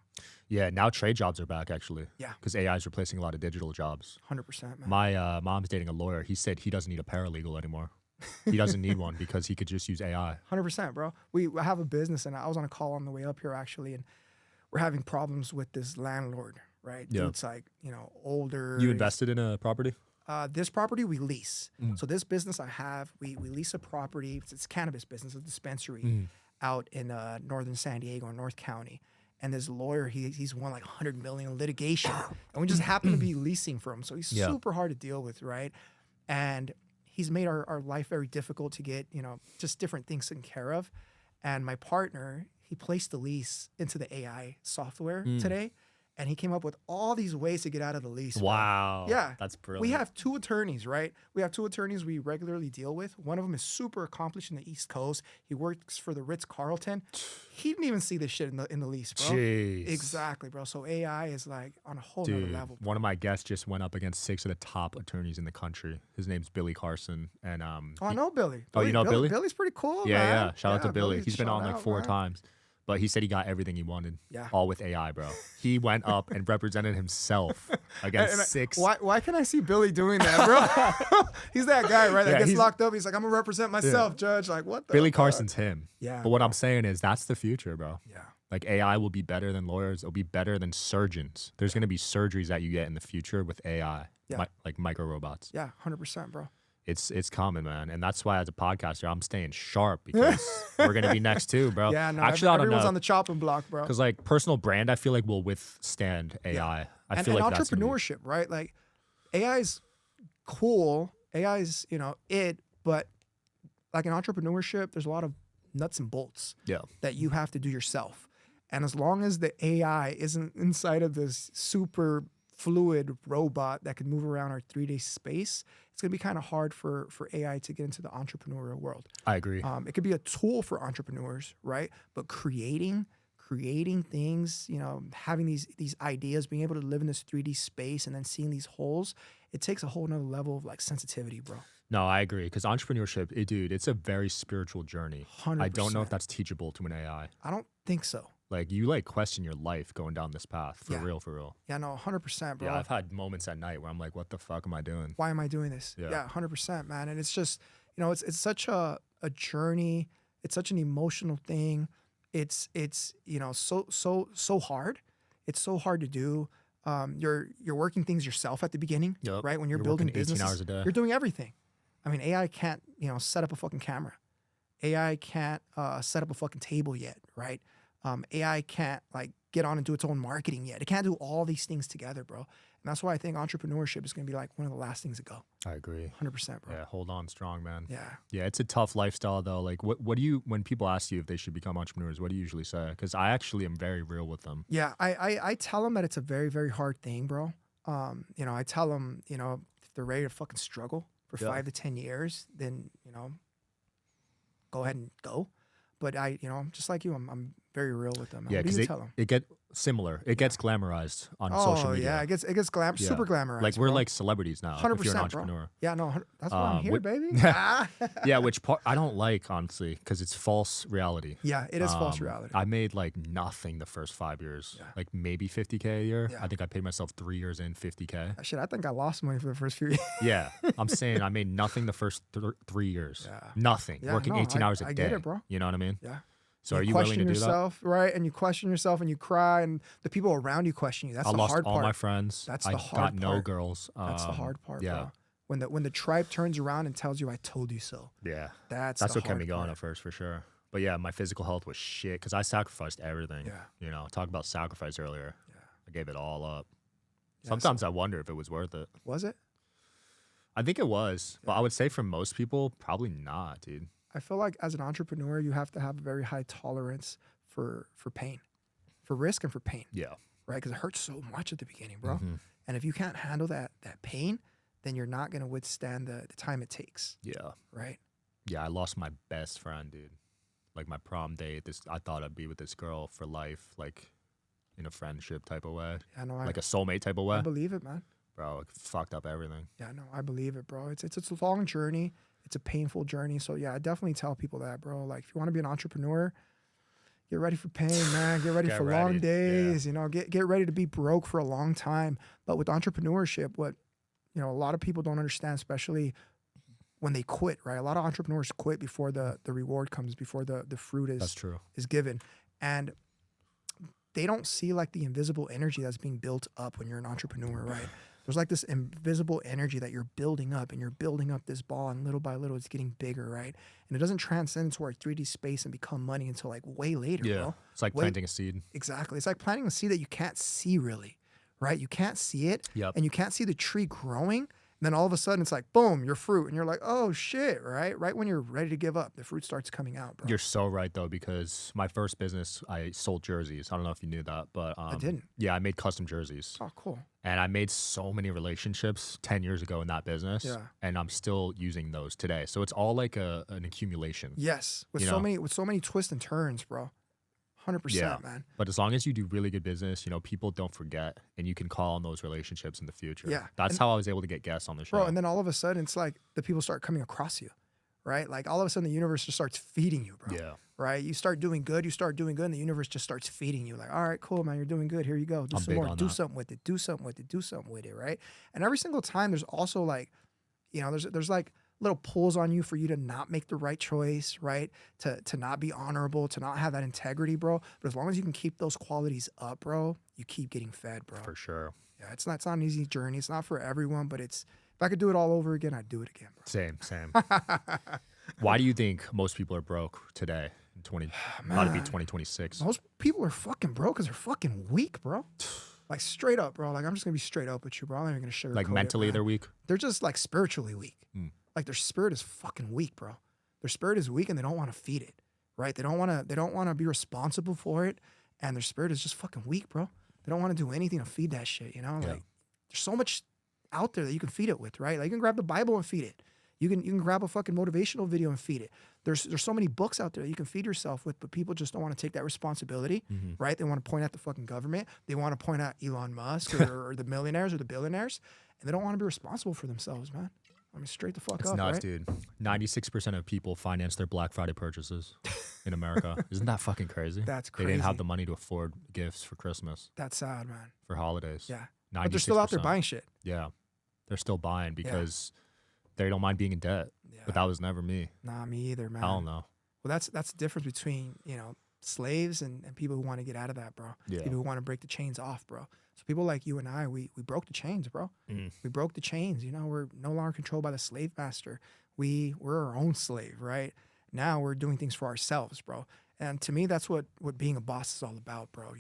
Speaker 2: Yeah, now trade jobs are back, actually.
Speaker 1: Yeah.
Speaker 2: Because AI is replacing a lot of digital jobs.
Speaker 1: 100%, man.
Speaker 2: My mom's dating a lawyer. He said he doesn't need a paralegal anymore. He doesn't need one because he could just use AI.
Speaker 1: 100%, bro. I have a business, and I was on a call on the way up here, actually, and we're having problems with this landlord, right?
Speaker 2: Yeah.
Speaker 1: Dude's like, you know, older.
Speaker 2: You invested in a property?
Speaker 1: This property we lease. So this business I have, we lease a property. It's a cannabis business, a dispensary out in northern San Diego, North County. And this lawyer, he's won like 100 million in litigation, and we just happen to be leasing from him. So he's super hard to deal with, right? And he's made our life very difficult to get, you know, just different things taken care of. And my partner, he placed the lease into the AI software today, and he came up with all these ways to get out of the lease. bro.
Speaker 2: Wow.
Speaker 1: Yeah.
Speaker 2: That's brilliant.
Speaker 1: We have 2 attorneys, right? We have 2 attorneys we regularly deal with. One of them is super accomplished in the East Coast. He works for the Ritz-Carlton. He didn't even see this shit in the lease, bro.
Speaker 2: Jeez.
Speaker 1: Exactly, bro. So AI is like on a whole nother
Speaker 2: Dude,
Speaker 1: level.
Speaker 2: one of my guests just went up against 6 of the top attorneys in the country. His name's Billy Carson, and
Speaker 1: Oh, I know Billy.
Speaker 2: Oh, you know Billy?
Speaker 1: Billy's pretty cool,
Speaker 2: yeah,
Speaker 1: man.
Speaker 2: yeah. Shout out to Billy.
Speaker 1: Billy's
Speaker 2: He's been
Speaker 1: shout
Speaker 2: on like
Speaker 1: out,
Speaker 2: 4
Speaker 1: man.
Speaker 2: times, but he said he got everything he wanted.
Speaker 1: Yeah.
Speaker 2: All with AI, bro. He went up and represented himself against
Speaker 1: And
Speaker 2: 6.
Speaker 1: Why can I see Billy doing that, bro? He's that guy, right? That
Speaker 2: Yeah,
Speaker 1: gets
Speaker 2: he's-
Speaker 1: locked up. He's like, I'm gonna represent myself, judge. Like, what the
Speaker 2: Billy
Speaker 1: fuck?
Speaker 2: Carson's him.
Speaker 1: Yeah,
Speaker 2: But what
Speaker 1: bro.
Speaker 2: I'm saying is that's the future, bro.
Speaker 1: Yeah.
Speaker 2: Like AI will be better than lawyers. It'll be better than surgeons. There's going to be surgeries that you get in the future with AI,
Speaker 1: Yeah.
Speaker 2: like micro robots.
Speaker 1: Yeah, 100%, bro.
Speaker 2: It's common, man. And that's why as a podcaster, I'm staying sharp because we're going to be next too, bro.
Speaker 1: Yeah, no,
Speaker 2: Actually, I don't
Speaker 1: everyone's
Speaker 2: know.
Speaker 1: on the chopping block, bro.
Speaker 2: Because like personal brand, I feel like will withstand AI. I feel
Speaker 1: and
Speaker 2: like that's gonna be-
Speaker 1: entrepreneurship, right? Like AI is cool. AI is, but like in entrepreneurship, there's a lot of nuts and bolts
Speaker 2: Yeah.
Speaker 1: that you have to do yourself. And as long as the AI isn't inside of this super fluid robot that can move around our 3D space, it's going to be kind of hard for AI to get into the entrepreneurial world.
Speaker 2: I agree.
Speaker 1: It could be a tool for entrepreneurs, right? But creating things, having these ideas, being able to live in this 3D space and then seeing these holes, it takes a whole nother level of like sensitivity, bro.
Speaker 2: No, I agree. Because entrepreneurship, dude, it's a very spiritual journey.
Speaker 1: 100%.
Speaker 2: I don't know if that's teachable to an AI.
Speaker 1: I don't think so.
Speaker 2: Like you like question your life going down this path for
Speaker 1: Yeah.
Speaker 2: real, for real.
Speaker 1: Yeah, no, 100%, bro.
Speaker 2: Yeah, I've had moments at night where I'm like, what the fuck am I doing?
Speaker 1: Why am I doing this?
Speaker 2: Yeah.
Speaker 1: Yeah, 100%, man. And it's just, it's such a journey. It's such an emotional thing. It's so hard. It's so hard to do. You're working things yourself at the beginning,
Speaker 2: Yep.
Speaker 1: right? When you're
Speaker 2: You're
Speaker 1: building
Speaker 2: working 18
Speaker 1: businesses,
Speaker 2: hours a day.
Speaker 1: you're doing everything. I mean, AI can't, set up a fucking camera. AI can't set up a fucking table yet, right? AI can't like get on and do its own marketing yet. It can't do all these things together, bro. And that's why I think entrepreneurship is going to be like one of the last things to go.
Speaker 2: I agree.
Speaker 1: 100%, bro.
Speaker 2: Yeah, hold on strong, man.
Speaker 1: Yeah.
Speaker 2: Yeah, it's a tough lifestyle though. Like what do you, when people ask you if they should become entrepreneurs, what do you usually say? Because I actually am very real with them.
Speaker 1: Yeah, I tell them that it's a very, very hard thing, bro. I tell them, if they're ready to fucking struggle for
Speaker 2: Yeah.
Speaker 1: 5 to 10 years, then, go ahead and go. But just like you, I'm very real with them.
Speaker 2: Yeah,
Speaker 1: What do
Speaker 2: because
Speaker 1: you tell them?
Speaker 2: it gets similar. It gets glamorized on social media.
Speaker 1: Yeah, it gets
Speaker 2: Yeah.
Speaker 1: super glamorized.
Speaker 2: Like we're
Speaker 1: bro.
Speaker 2: like celebrities now.
Speaker 1: 100%,
Speaker 2: if you're an
Speaker 1: bro.
Speaker 2: entrepreneur.
Speaker 1: Yeah, no, that's why I'm here, baby.
Speaker 2: Yeah, which part I don't like honestly because it's false reality.
Speaker 1: Yeah, it is false reality.
Speaker 2: I made like nothing the first 5 years,
Speaker 1: Yeah.
Speaker 2: like maybe 50K a year.
Speaker 1: Yeah.
Speaker 2: I think I paid myself 3 years in 50K.
Speaker 1: Shit, I think I lost money for the first few years.
Speaker 2: Yeah, I'm saying I made nothing the first 3 years.
Speaker 1: Yeah.
Speaker 2: Nothing.
Speaker 1: Yeah,
Speaker 2: Working
Speaker 1: no,
Speaker 2: 18 hours a
Speaker 1: I
Speaker 2: day.
Speaker 1: get it, bro.
Speaker 2: You know what I mean?
Speaker 1: Yeah.
Speaker 2: So are you willing
Speaker 1: question
Speaker 2: to do that?
Speaker 1: yourself, right? And you question yourself and you cry and the people around you question you. That's
Speaker 2: I
Speaker 1: the
Speaker 2: lost
Speaker 1: hard
Speaker 2: all
Speaker 1: part.
Speaker 2: my friends.
Speaker 1: That's
Speaker 2: I
Speaker 1: the
Speaker 2: got
Speaker 1: hard
Speaker 2: no
Speaker 1: part.
Speaker 2: girls.
Speaker 1: That's the hard part,
Speaker 2: yeah.
Speaker 1: bro. When the tribe turns around and tells you, "I told you so."
Speaker 2: Yeah.
Speaker 1: That's
Speaker 2: That's
Speaker 1: the
Speaker 2: what kept
Speaker 1: hard
Speaker 2: me going
Speaker 1: part.
Speaker 2: at first, for sure. But yeah, my physical health was shit because I sacrificed everything.
Speaker 1: Yeah.
Speaker 2: Talk about sacrifice earlier.
Speaker 1: Yeah.
Speaker 2: I gave it all up.
Speaker 1: Yeah,
Speaker 2: Sometimes I wonder if it was worth it.
Speaker 1: Was it?
Speaker 2: I think it was, but I would say for most people, probably not, dude.
Speaker 1: I feel like as an entrepreneur, you have to have a very high tolerance for pain, for risk and for pain,
Speaker 2: Yeah.
Speaker 1: right? Because it hurts so much at the beginning, bro.
Speaker 2: Mhm.
Speaker 1: And if you can't handle that pain, then you're not going to withstand the time it takes,
Speaker 2: Yeah.
Speaker 1: right?
Speaker 2: Yeah, I lost my best friend, dude. Like my prom date. I thought I'd be with this girl for life, like in a friendship type of way,
Speaker 1: Yeah, no,
Speaker 2: like a soulmate type of
Speaker 1: I
Speaker 2: way.
Speaker 1: believe it, man.
Speaker 2: Bro, it fucked up everything.
Speaker 1: Yeah, no, I believe it, bro. It's a long journey. It's a painful journey. So yeah, I definitely tell people that, bro. Like if you want to be an entrepreneur, get ready for pain, man. Get ready
Speaker 2: Get
Speaker 1: for
Speaker 2: ready,
Speaker 1: long
Speaker 2: yeah.
Speaker 1: days. Get ready to be broke for a long time. But with entrepreneurship, what a lot of people don't understand, especially when they quit, right? A lot of entrepreneurs quit before the reward comes, before the fruit
Speaker 2: That's true.
Speaker 1: is given. And they don't see like the invisible energy that's being built up when you're an entrepreneur, right? There's like this invisible energy that you're building up, and you're building up this ball, and little by little it's getting bigger, right? And it doesn't transcend into our 3D space and become money until like way later,
Speaker 2: Yeah.
Speaker 1: bro.
Speaker 2: It's like
Speaker 1: Wait.
Speaker 2: planting a seed.
Speaker 1: Exactly. It's like planting a seed that you can't see really, right? You can't see it,
Speaker 2: Yep.
Speaker 1: and you can't see the tree growing. And then all of a sudden it's like, boom, your fruit. And you're like, oh shit, right? Right when you're ready to give up, the fruit starts coming out, bro.
Speaker 2: You're so right though, because my first business, I sold jerseys. I don't know if you knew that, but
Speaker 1: I didn't.
Speaker 2: Yeah, I made custom jerseys,
Speaker 1: Oh, cool.
Speaker 2: and I made so many relationships 10 years ago in that business,
Speaker 1: Yeah.
Speaker 2: and I'm still using those today. So it's all like an accumulation.
Speaker 1: Yes. With
Speaker 2: You
Speaker 1: so
Speaker 2: know?
Speaker 1: many twists and turns, bro. 100%,
Speaker 2: Yeah.
Speaker 1: man.
Speaker 2: But as long as you do really good business, people don't forget, and you can call on those relationships in the future.
Speaker 1: Yeah.
Speaker 2: That's
Speaker 1: And-
Speaker 2: how I was able to get guests on the show.
Speaker 1: Bro, and then all of a sudden it's like the people start coming across you, right? Like all of a sudden the universe just starts feeding you, bro.
Speaker 2: Yeah.
Speaker 1: Right? You start doing good, and the universe just starts feeding you. Like, all right, cool, man, you're doing good. Here you go. Do
Speaker 2: I'm
Speaker 1: some
Speaker 2: big
Speaker 1: more.
Speaker 2: on
Speaker 1: Do
Speaker 2: that.
Speaker 1: something with it. Do something with it. Do something with it, right? And every single time there's also like, there's like little pulls on you for you to not make the right choice, right? To not be honorable, to not have that integrity, bro. But as long as you can keep those qualities up, bro, you keep getting fed, bro.
Speaker 2: For sure.
Speaker 1: Yeah, it's not an easy journey. It's not for everyone, but it's If I could do it all over again, I'd do it again, bro.
Speaker 2: Same. Why do you think most people are broke today in about to be 2026?
Speaker 1: Most people are fucking broke because they're fucking weak, bro. Like straight up, bro. Like I'm just gonna be straight up with you, bro. I'm not even gonna sugarcoat
Speaker 2: Like mentally,
Speaker 1: it,
Speaker 2: they're weak.
Speaker 1: They're just like spiritually weak.
Speaker 2: Mm.
Speaker 1: Like their spirit is fucking weak, bro. Their spirit is weak and they don't want to feed it, right? They don't want to be responsible for it, and their spirit is just fucking weak, bro. They don't want to do anything to feed that shit, you know? Like there's so much out there that you can feed it with, right? Like you can grab the Bible and feed it. You can grab a fucking motivational video and feed it. There's so many books out there that you can feed yourself with, but people just don't want to take that responsibility, right? They want to point at the fucking government. They want to point at Elon Musk or the millionaires or the billionaires, and they don't want to be responsible for themselves, man. I mean, straight the fuck
Speaker 2: It's
Speaker 1: up,
Speaker 2: nuts,
Speaker 1: right?
Speaker 2: dude. 96% of people finance their Black Friday purchases in America. Isn't that fucking crazy?
Speaker 1: That's
Speaker 2: They
Speaker 1: crazy.
Speaker 2: didn't have the money to afford gifts for Christmas,
Speaker 1: That's sad, man.
Speaker 2: for holidays.
Speaker 1: Yeah.
Speaker 2: 96%.
Speaker 1: But they're still out there buying shit.
Speaker 2: Yeah. They're still buying because they don't mind being in debt.
Speaker 1: Yeah.
Speaker 2: But that was never me.
Speaker 1: Nah, me either, man.
Speaker 2: Hell no.
Speaker 1: Well, that's the difference between, slaves and people who want to get out of that, bro.
Speaker 2: Yeah.
Speaker 1: People who want to break the chains off, bro. So people like you and I, we broke the chains, bro.
Speaker 2: Mm.
Speaker 1: We broke the chains. We're no longer controlled by the slave master. We're our own slave, right? Now we're doing things for ourselves, bro. And to me, that's what being a boss is all about, bro.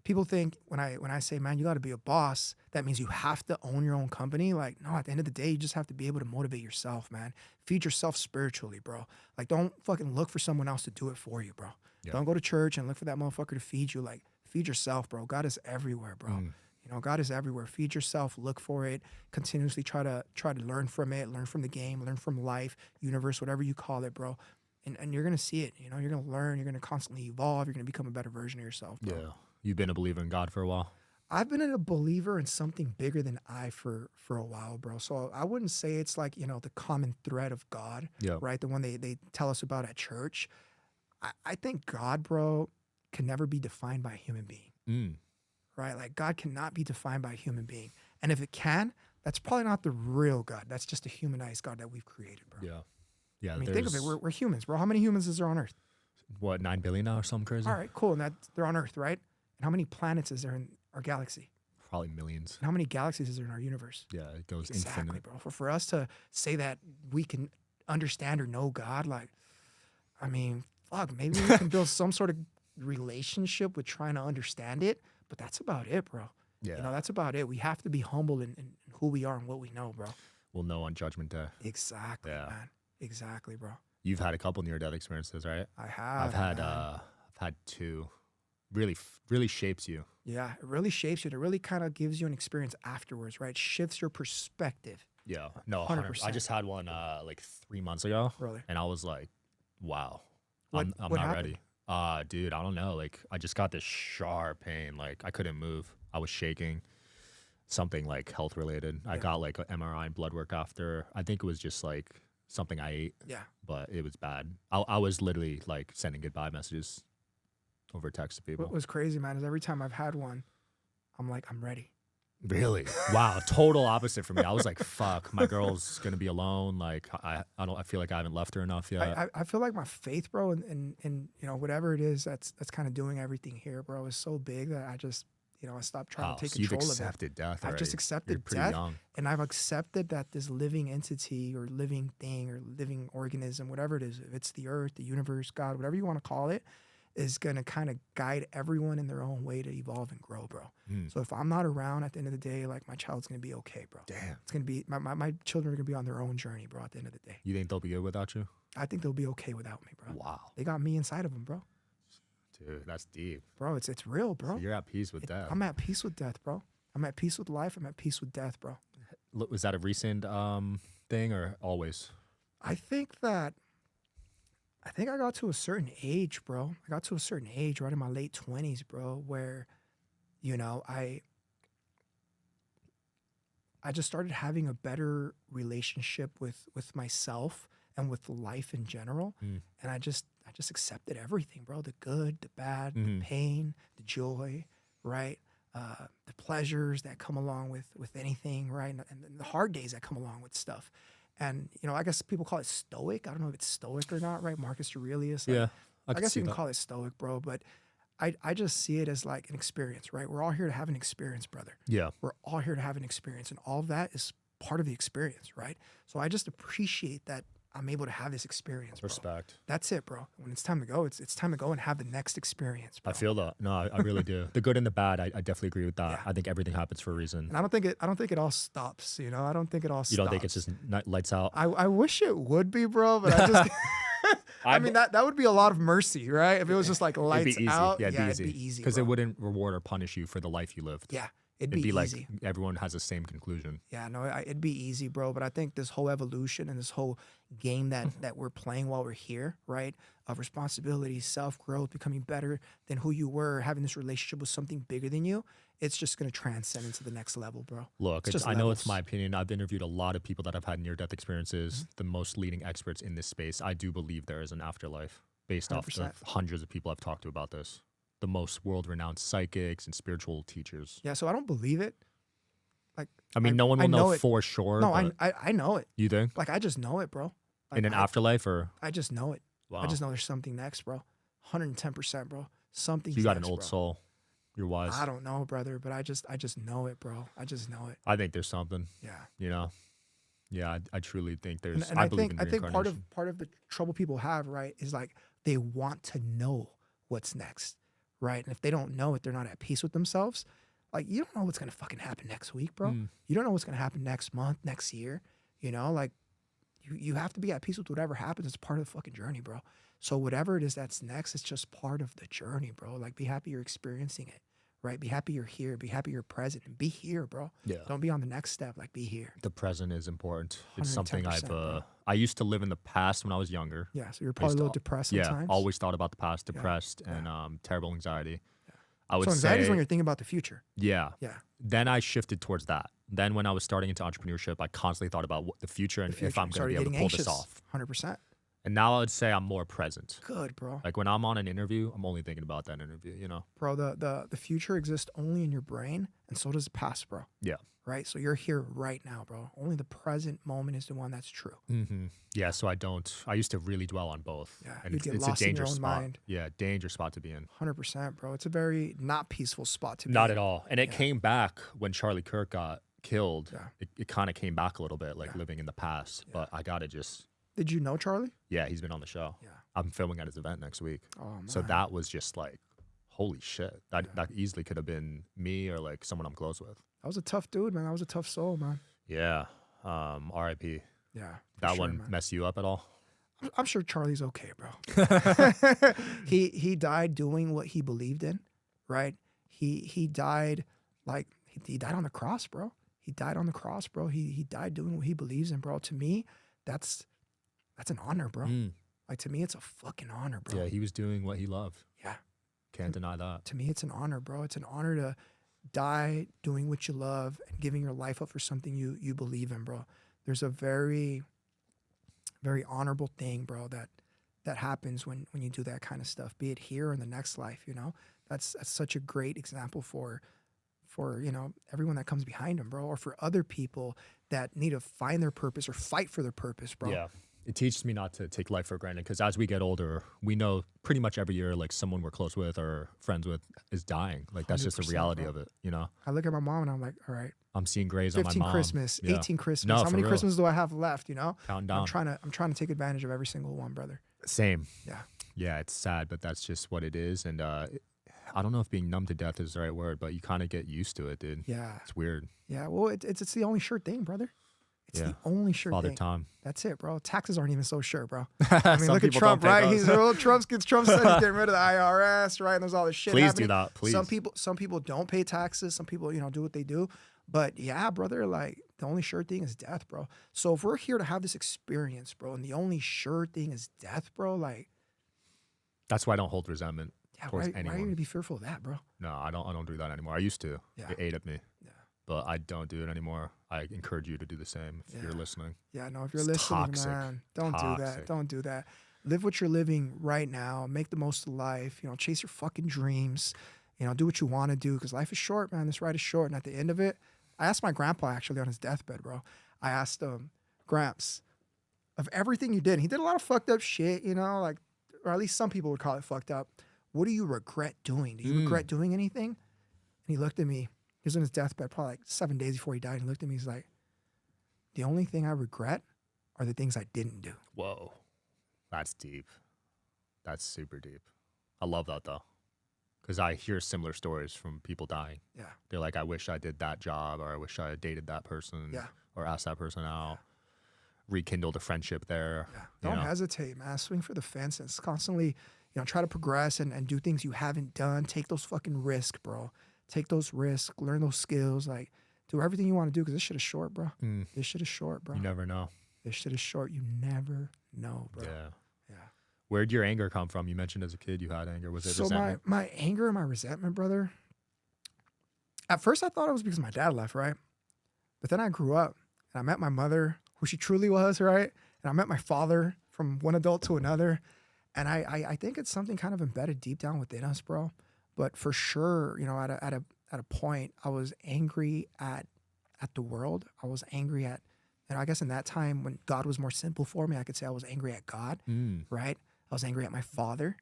Speaker 1: People think when I say, man, you got to be a boss, that means you have to own your own company. Like, no, at the end of the day, you just have to be able to motivate yourself, man. Feed yourself spiritually, bro. Like, don't fucking look for someone else to do it for you, bro.
Speaker 2: Yeah.
Speaker 1: Don't go to church and look for that motherfucker to feed you. Like, feed yourself, bro. God is everywhere, bro. God is everywhere. Feed yourself, look for it, continuously try to learn from it, learn from the game, learn from life, universe, whatever you call it, bro. And you're gonna see it, you're gonna learn, you're gonna constantly evolve, you're gonna become a better version of yourself, bro.
Speaker 2: Yeah. You've been a believer in God for a while?
Speaker 1: I've been a believer in something bigger than I for a while, bro. So I wouldn't say it's like, the common thread of God, right? The one they tell us about at church. I think God, bro, can never be defined by a human being, right? Like God cannot be defined by a human being. And if it can, that's probably not the real God. That's just a humanized God that we've created, bro.
Speaker 2: Yeah. Yeah.
Speaker 1: I mean, think of it. We're humans, bro. How many humans is there on Earth?
Speaker 2: What, 9 billion now or something crazy?
Speaker 1: All right, cool. And they're on Earth, right? And how many planets is there in our galaxy?
Speaker 2: Probably millions.
Speaker 1: And how many galaxies is there in our universe?
Speaker 2: Yeah, it goes
Speaker 1: Exactly,
Speaker 2: infinite.
Speaker 1: bro. For us to say that we can understand or know God, like, I mean, fuck, maybe we can build some sort of relationship with trying to understand it, but that's about it, bro.
Speaker 2: Yeah.
Speaker 1: That's about it. We have to be humble in who we are and what we know, bro.
Speaker 2: We'll know on Judgment Day.
Speaker 1: Exactly,
Speaker 2: Yeah.
Speaker 1: man. Exactly, bro.
Speaker 2: You've had a couple near-death experiences, right?
Speaker 1: I have.
Speaker 2: I've had two. Really shapes you.
Speaker 1: Yeah, it really shapes you. It really kind of gives you an experience afterwards, right? Shifts your perspective.
Speaker 2: Yeah. No,
Speaker 1: 100%.
Speaker 2: I just had one like 3 months ago.
Speaker 1: Really?
Speaker 2: And I was like, wow,
Speaker 1: What
Speaker 2: I'm not
Speaker 1: happened?
Speaker 2: ready. Dude, I don't know. Like I just got this sharp pain. Like I couldn't move. I was shaking. Something like health related. I got like an MRI and blood work after. I think it was just like something I ate.
Speaker 1: Yeah.
Speaker 2: But it was bad. I was literally like sending goodbye messages over text to people.
Speaker 1: What was crazy, man, is every time I've had one, I'm like, I'm ready.
Speaker 2: Really? Wow. Total opposite for me. I was like, fuck, my girl's gonna be alone. Like I feel like I haven't left her enough yet.
Speaker 1: I feel like my faith, bro, and whatever it is that's kind of doing everything here, bro, is so big that I just I stopped trying to take
Speaker 2: so you've
Speaker 1: control of it.
Speaker 2: accepted death.
Speaker 1: I've just
Speaker 2: already.
Speaker 1: accepted
Speaker 2: You're pretty
Speaker 1: death,
Speaker 2: young.
Speaker 1: and I've accepted that this living entity or living thing or living organism, whatever it is, if it's the earth, the universe, God, whatever you want to call it, is going to kind of guide everyone in their own way to evolve and grow, bro. So if I'm not around at the end of the day, like my child's going to be okay, bro.
Speaker 2: Damn.
Speaker 1: It's going to be, my children are going to be on their own journey, bro, at the end of the day.
Speaker 2: You think they'll be good without you?
Speaker 1: I think they'll be okay without me, bro.
Speaker 2: Wow.
Speaker 1: They got me inside of them, bro.
Speaker 2: Dude, that's deep.
Speaker 1: Bro, it's real, bro.
Speaker 2: So you're at peace with death.
Speaker 1: I'm at peace with death, bro. I'm at peace with life. I'm at peace with death, bro.
Speaker 2: Look, was that a recent thing or always?
Speaker 1: I think I got to a certain age, bro. I got to a certain age, right in my late 20s, bro, where, I just started having a better relationship with myself and with life in general. And I just accepted everything, bro. The good, the bad, the pain, the joy, right? The pleasures that come along with anything, right? And the hard days that come along with stuff. And, I guess people call it stoic. I don't know if it's stoic or not, right? Marcus Aurelius. Like,
Speaker 2: Yeah.
Speaker 1: I guess you can call it stoic, bro. But I just see it as like an experience, right? We're all here to have an experience, brother.
Speaker 2: Yeah.
Speaker 1: We're all here to have an experience. And all of that is part of the experience, right? So I just appreciate that I'm able to have this experience, bro.
Speaker 2: Respect.
Speaker 1: That's it, bro. When it's time to go, it's time to go and have the next experience, bro.
Speaker 2: I feel that. No, I really do. The good and the bad, I definitely agree with that.
Speaker 1: Yeah.
Speaker 2: I think everything happens for a reason.
Speaker 1: And I don't think it all stops, you know? I don't think it all stops.
Speaker 2: You don't think it's just lights out?
Speaker 1: I wish it would be, bro, but I just I mean that would be a lot of mercy, right? If it was just like lights
Speaker 2: it'd be easy.
Speaker 1: out,
Speaker 2: Yeah, it'd be
Speaker 1: easy.
Speaker 2: Because
Speaker 1: bro.
Speaker 2: it wouldn't reward or punish you for the life you lived.
Speaker 1: Yeah, it'd
Speaker 2: It'd be like
Speaker 1: easy.
Speaker 2: everyone has the same conclusion.
Speaker 1: Yeah, no, it'd be easy, bro. But I think this whole evolution and this whole game that we're playing while we're here, right? Of responsibility, self-growth, becoming better than who you were, having this relationship with something bigger than you, it's just going to transcend into the next level, bro.
Speaker 2: Look,
Speaker 1: just
Speaker 2: I know
Speaker 1: levels.
Speaker 2: it's my opinion. I've interviewed a lot of people that have had near-death experiences, the most leading experts in this space. I do believe there is an afterlife based off
Speaker 1: 100%.
Speaker 2: of hundreds of people I've talked to about this. The most world-renowned psychics and spiritual teachers.
Speaker 1: Yeah, so I don't believe it. Like,
Speaker 2: I mean, no one will
Speaker 1: I know
Speaker 2: know
Speaker 1: it.
Speaker 2: for sure.
Speaker 1: No,
Speaker 2: but
Speaker 1: I know it.
Speaker 2: you think?
Speaker 1: Like, I just know it, bro. Like,
Speaker 2: In an afterlife or?
Speaker 1: I just know it.
Speaker 2: Wow.
Speaker 1: I just know there's something next, bro. 110%, bro. Something.
Speaker 2: You got an
Speaker 1: next,
Speaker 2: old
Speaker 1: bro.
Speaker 2: soul. You're wise.
Speaker 1: I don't know, brother, but I just know it, bro. I just know it.
Speaker 2: I think there's something,
Speaker 1: Yeah.
Speaker 2: you know? Yeah, I truly think there's,
Speaker 1: And
Speaker 2: I
Speaker 1: I
Speaker 2: believe
Speaker 1: think
Speaker 2: in
Speaker 1: I think
Speaker 2: reincarnation.
Speaker 1: part of the trouble people have, right, is like they want to know what's next, right? And if they don't know it, they're not at peace with themselves. Like, you don't know what's gonna fucking happen next week, bro. You don't know what's gonna happen next month, next year. You know, like you have to be at peace with whatever happens. It's part of the fucking journey, bro. So whatever it is that's next, it's just part of the journey, bro. Like, be happy you're experiencing it, right? Be happy you're here. Be happy you're present. And be here, bro.
Speaker 2: Yeah.
Speaker 1: Don't be on the next step. Like, be here.
Speaker 2: The present is important. It's something
Speaker 1: 110%, bro.
Speaker 2: I used to live in the past when I was younger.
Speaker 1: Yeah. So you're probably a little depressed
Speaker 2: Yeah,
Speaker 1: sometimes.
Speaker 2: always thought about the past, depressed, and terrible anxiety. I would
Speaker 1: So anxiety is
Speaker 2: say,
Speaker 1: when you're thinking about the future.
Speaker 2: yeah.
Speaker 1: Yeah.
Speaker 2: Then I shifted towards that. Then when I was starting into entrepreneurship, I constantly thought about the future and if I'm going to be able to pull this off.
Speaker 1: 100%.
Speaker 2: And now I would say I'm more present.
Speaker 1: Good, bro.
Speaker 2: Like when I'm on an interview, I'm only thinking about that interview, you know?
Speaker 1: Bro, the future exists only in your brain, and so does the past, bro.
Speaker 2: Yeah.
Speaker 1: Right? So you're here right now, bro. Only the present moment is the one that's true.
Speaker 2: Mm-hmm. Yeah, so I used to really dwell on both.
Speaker 1: Yeah,
Speaker 2: And
Speaker 1: you'd get
Speaker 2: it's
Speaker 1: lost
Speaker 2: a
Speaker 1: in your
Speaker 2: dangerous
Speaker 1: own
Speaker 2: spot.
Speaker 1: mind.
Speaker 2: Yeah, dangerous spot to be in.
Speaker 1: 100%, bro. It's a very not peaceful spot to be
Speaker 2: Not
Speaker 1: in.
Speaker 2: at all. And it came back when Charlie Kirk got killed.
Speaker 1: Yeah.
Speaker 2: It kind of came back a little bit, like living in the past. But I got to just,
Speaker 1: Did you know Charlie?
Speaker 2: yeah, he's been on the show.
Speaker 1: Yeah.
Speaker 2: I'm filming at his event next week.
Speaker 1: Oh, man.
Speaker 2: So that was just like, holy shit. That easily could have been me or like someone I'm close with.
Speaker 1: That was a tough dude, man. That was a tough soul, man.
Speaker 2: Yeah. RIP.
Speaker 1: Yeah. for
Speaker 2: That
Speaker 1: sure,
Speaker 2: one
Speaker 1: man.
Speaker 2: mess you up at all?
Speaker 1: I'm sure Charlie's okay, bro. he died doing what he believed in, right? He died like he died on the cross, bro. He died on the cross, bro. He died doing what he believes in, bro. To me, that's an honor, bro. Like, to me, it's a fucking honor, bro.
Speaker 2: Yeah, he was doing what he loved.
Speaker 1: Yeah.
Speaker 2: Can't deny that.
Speaker 1: To me, it's an honor, bro. It's an honor to die doing what you love and giving your life up for something you believe in, bro. There's a very, very honorable thing, bro, that happens when you do that kind of stuff, be it here or in the next life, you know? That's such a great example for you know, everyone that comes behind him, bro, or for other people that need to find their purpose or fight for their purpose, bro.
Speaker 2: Yeah. It teaches me not to take life for granted because as we get older, we know pretty much every year, like someone we're close with or friends with is dying. Like that's just the
Speaker 1: 100%,
Speaker 2: reality
Speaker 1: bro.
Speaker 2: of it, you know?
Speaker 1: I look at my mom and I'm like, all right,
Speaker 2: I'm seeing grays on my
Speaker 1: 15
Speaker 2: mom.
Speaker 1: Christmas,
Speaker 2: Yeah.
Speaker 1: 18 Christmas.
Speaker 2: No,
Speaker 1: How
Speaker 2: for
Speaker 1: many
Speaker 2: real.
Speaker 1: Christmases do I have left, you know?
Speaker 2: Counting down.
Speaker 1: I'm trying to take advantage of every single one, brother.
Speaker 2: Same.
Speaker 1: Yeah.
Speaker 2: Yeah, it's sad, but that's just what it is. And I don't know if being numb to death is the right word, but you kind of get used to it, dude.
Speaker 1: Yeah.
Speaker 2: It's weird.
Speaker 1: Yeah. Well, it's the only sure thing, brother. It's
Speaker 2: Yeah.
Speaker 1: the only sure
Speaker 2: Father
Speaker 1: thing.
Speaker 2: time.
Speaker 1: That's it, bro. Taxes aren't even so sure, bro. I mean,
Speaker 2: Some
Speaker 1: look at
Speaker 2: people
Speaker 1: Trump,
Speaker 2: don't pay
Speaker 1: right?
Speaker 2: those.
Speaker 1: Trump said he's getting rid of the IRS, right? And there's all this shit.
Speaker 2: Please do
Speaker 1: happening.
Speaker 2: that, please.
Speaker 1: Some people don't pay taxes. Some people, you know, do what they do. But yeah, brother, like the only sure thing is death, bro. So if we're here to have this experience, bro, and the only sure thing is death, bro, like,
Speaker 2: That's why I don't hold resentment
Speaker 1: yeah,
Speaker 2: towards
Speaker 1: why are
Speaker 2: anyone.
Speaker 1: you gonna be fearful of that, bro?
Speaker 2: No, I don't do that anymore. I used to.
Speaker 1: Yeah.
Speaker 2: It ate at me.
Speaker 1: Yeah.
Speaker 2: But I don't do it anymore. I encourage you to do the same if you're listening.
Speaker 1: Yeah, no, if you're
Speaker 2: It's
Speaker 1: listening,
Speaker 2: toxic.
Speaker 1: man, don't do that.
Speaker 2: Toxic.
Speaker 1: Don't do that. Live what you're living right now. Make the most of life. You know, chase your fucking dreams. You know, do what you want to do because life is short, man. This ride is short. And at the end of it, I asked my grandpa actually on his deathbed, bro. I asked him, Gramps, of everything you did, and he did a lot of fucked up shit, you know, like, or at least some people would call it fucked up. What do you regret doing? Do you regret doing anything? And he looked at me. He was on his deathbed probably like 7 days before he died. And he looked at me. He's like, The only thing I regret are the things I didn't do.
Speaker 2: Whoa. That's deep. That's super deep. I love that though. Because I hear similar stories from people dying.
Speaker 1: Yeah.
Speaker 2: They're like, I wish I did that job, or I wish I dated that person,
Speaker 1: Yeah.
Speaker 2: or asked that person out, rekindled a friendship there.
Speaker 1: Yeah.
Speaker 2: you
Speaker 1: Don't
Speaker 2: know?
Speaker 1: hesitate, man. Swing for the fences. Constantly, try to progress and do things you haven't done. Take those fucking risks, bro. Take those risks. Learn those skills. Like, do everything you want to do because this shit is short, bro. This shit is short, bro.
Speaker 2: You never know.
Speaker 1: This shit is short. You never know, bro.
Speaker 2: Yeah.
Speaker 1: Yeah.
Speaker 2: Where'd your anger come from? You mentioned as a kid you had anger. Was it
Speaker 1: So
Speaker 2: resentment?
Speaker 1: my anger and my resentment, brother. At first, I thought it was because my dad left, right? But then I grew up and I met my mother, who she truly was, right? And I met my father from one adult to another. And I think it's something kind of embedded deep down within us, bro. But for sure, at a point, I was angry at the world. I was angry at, I guess in that time when God was more simple for me, I could say I was angry at God, right? I was angry at my father.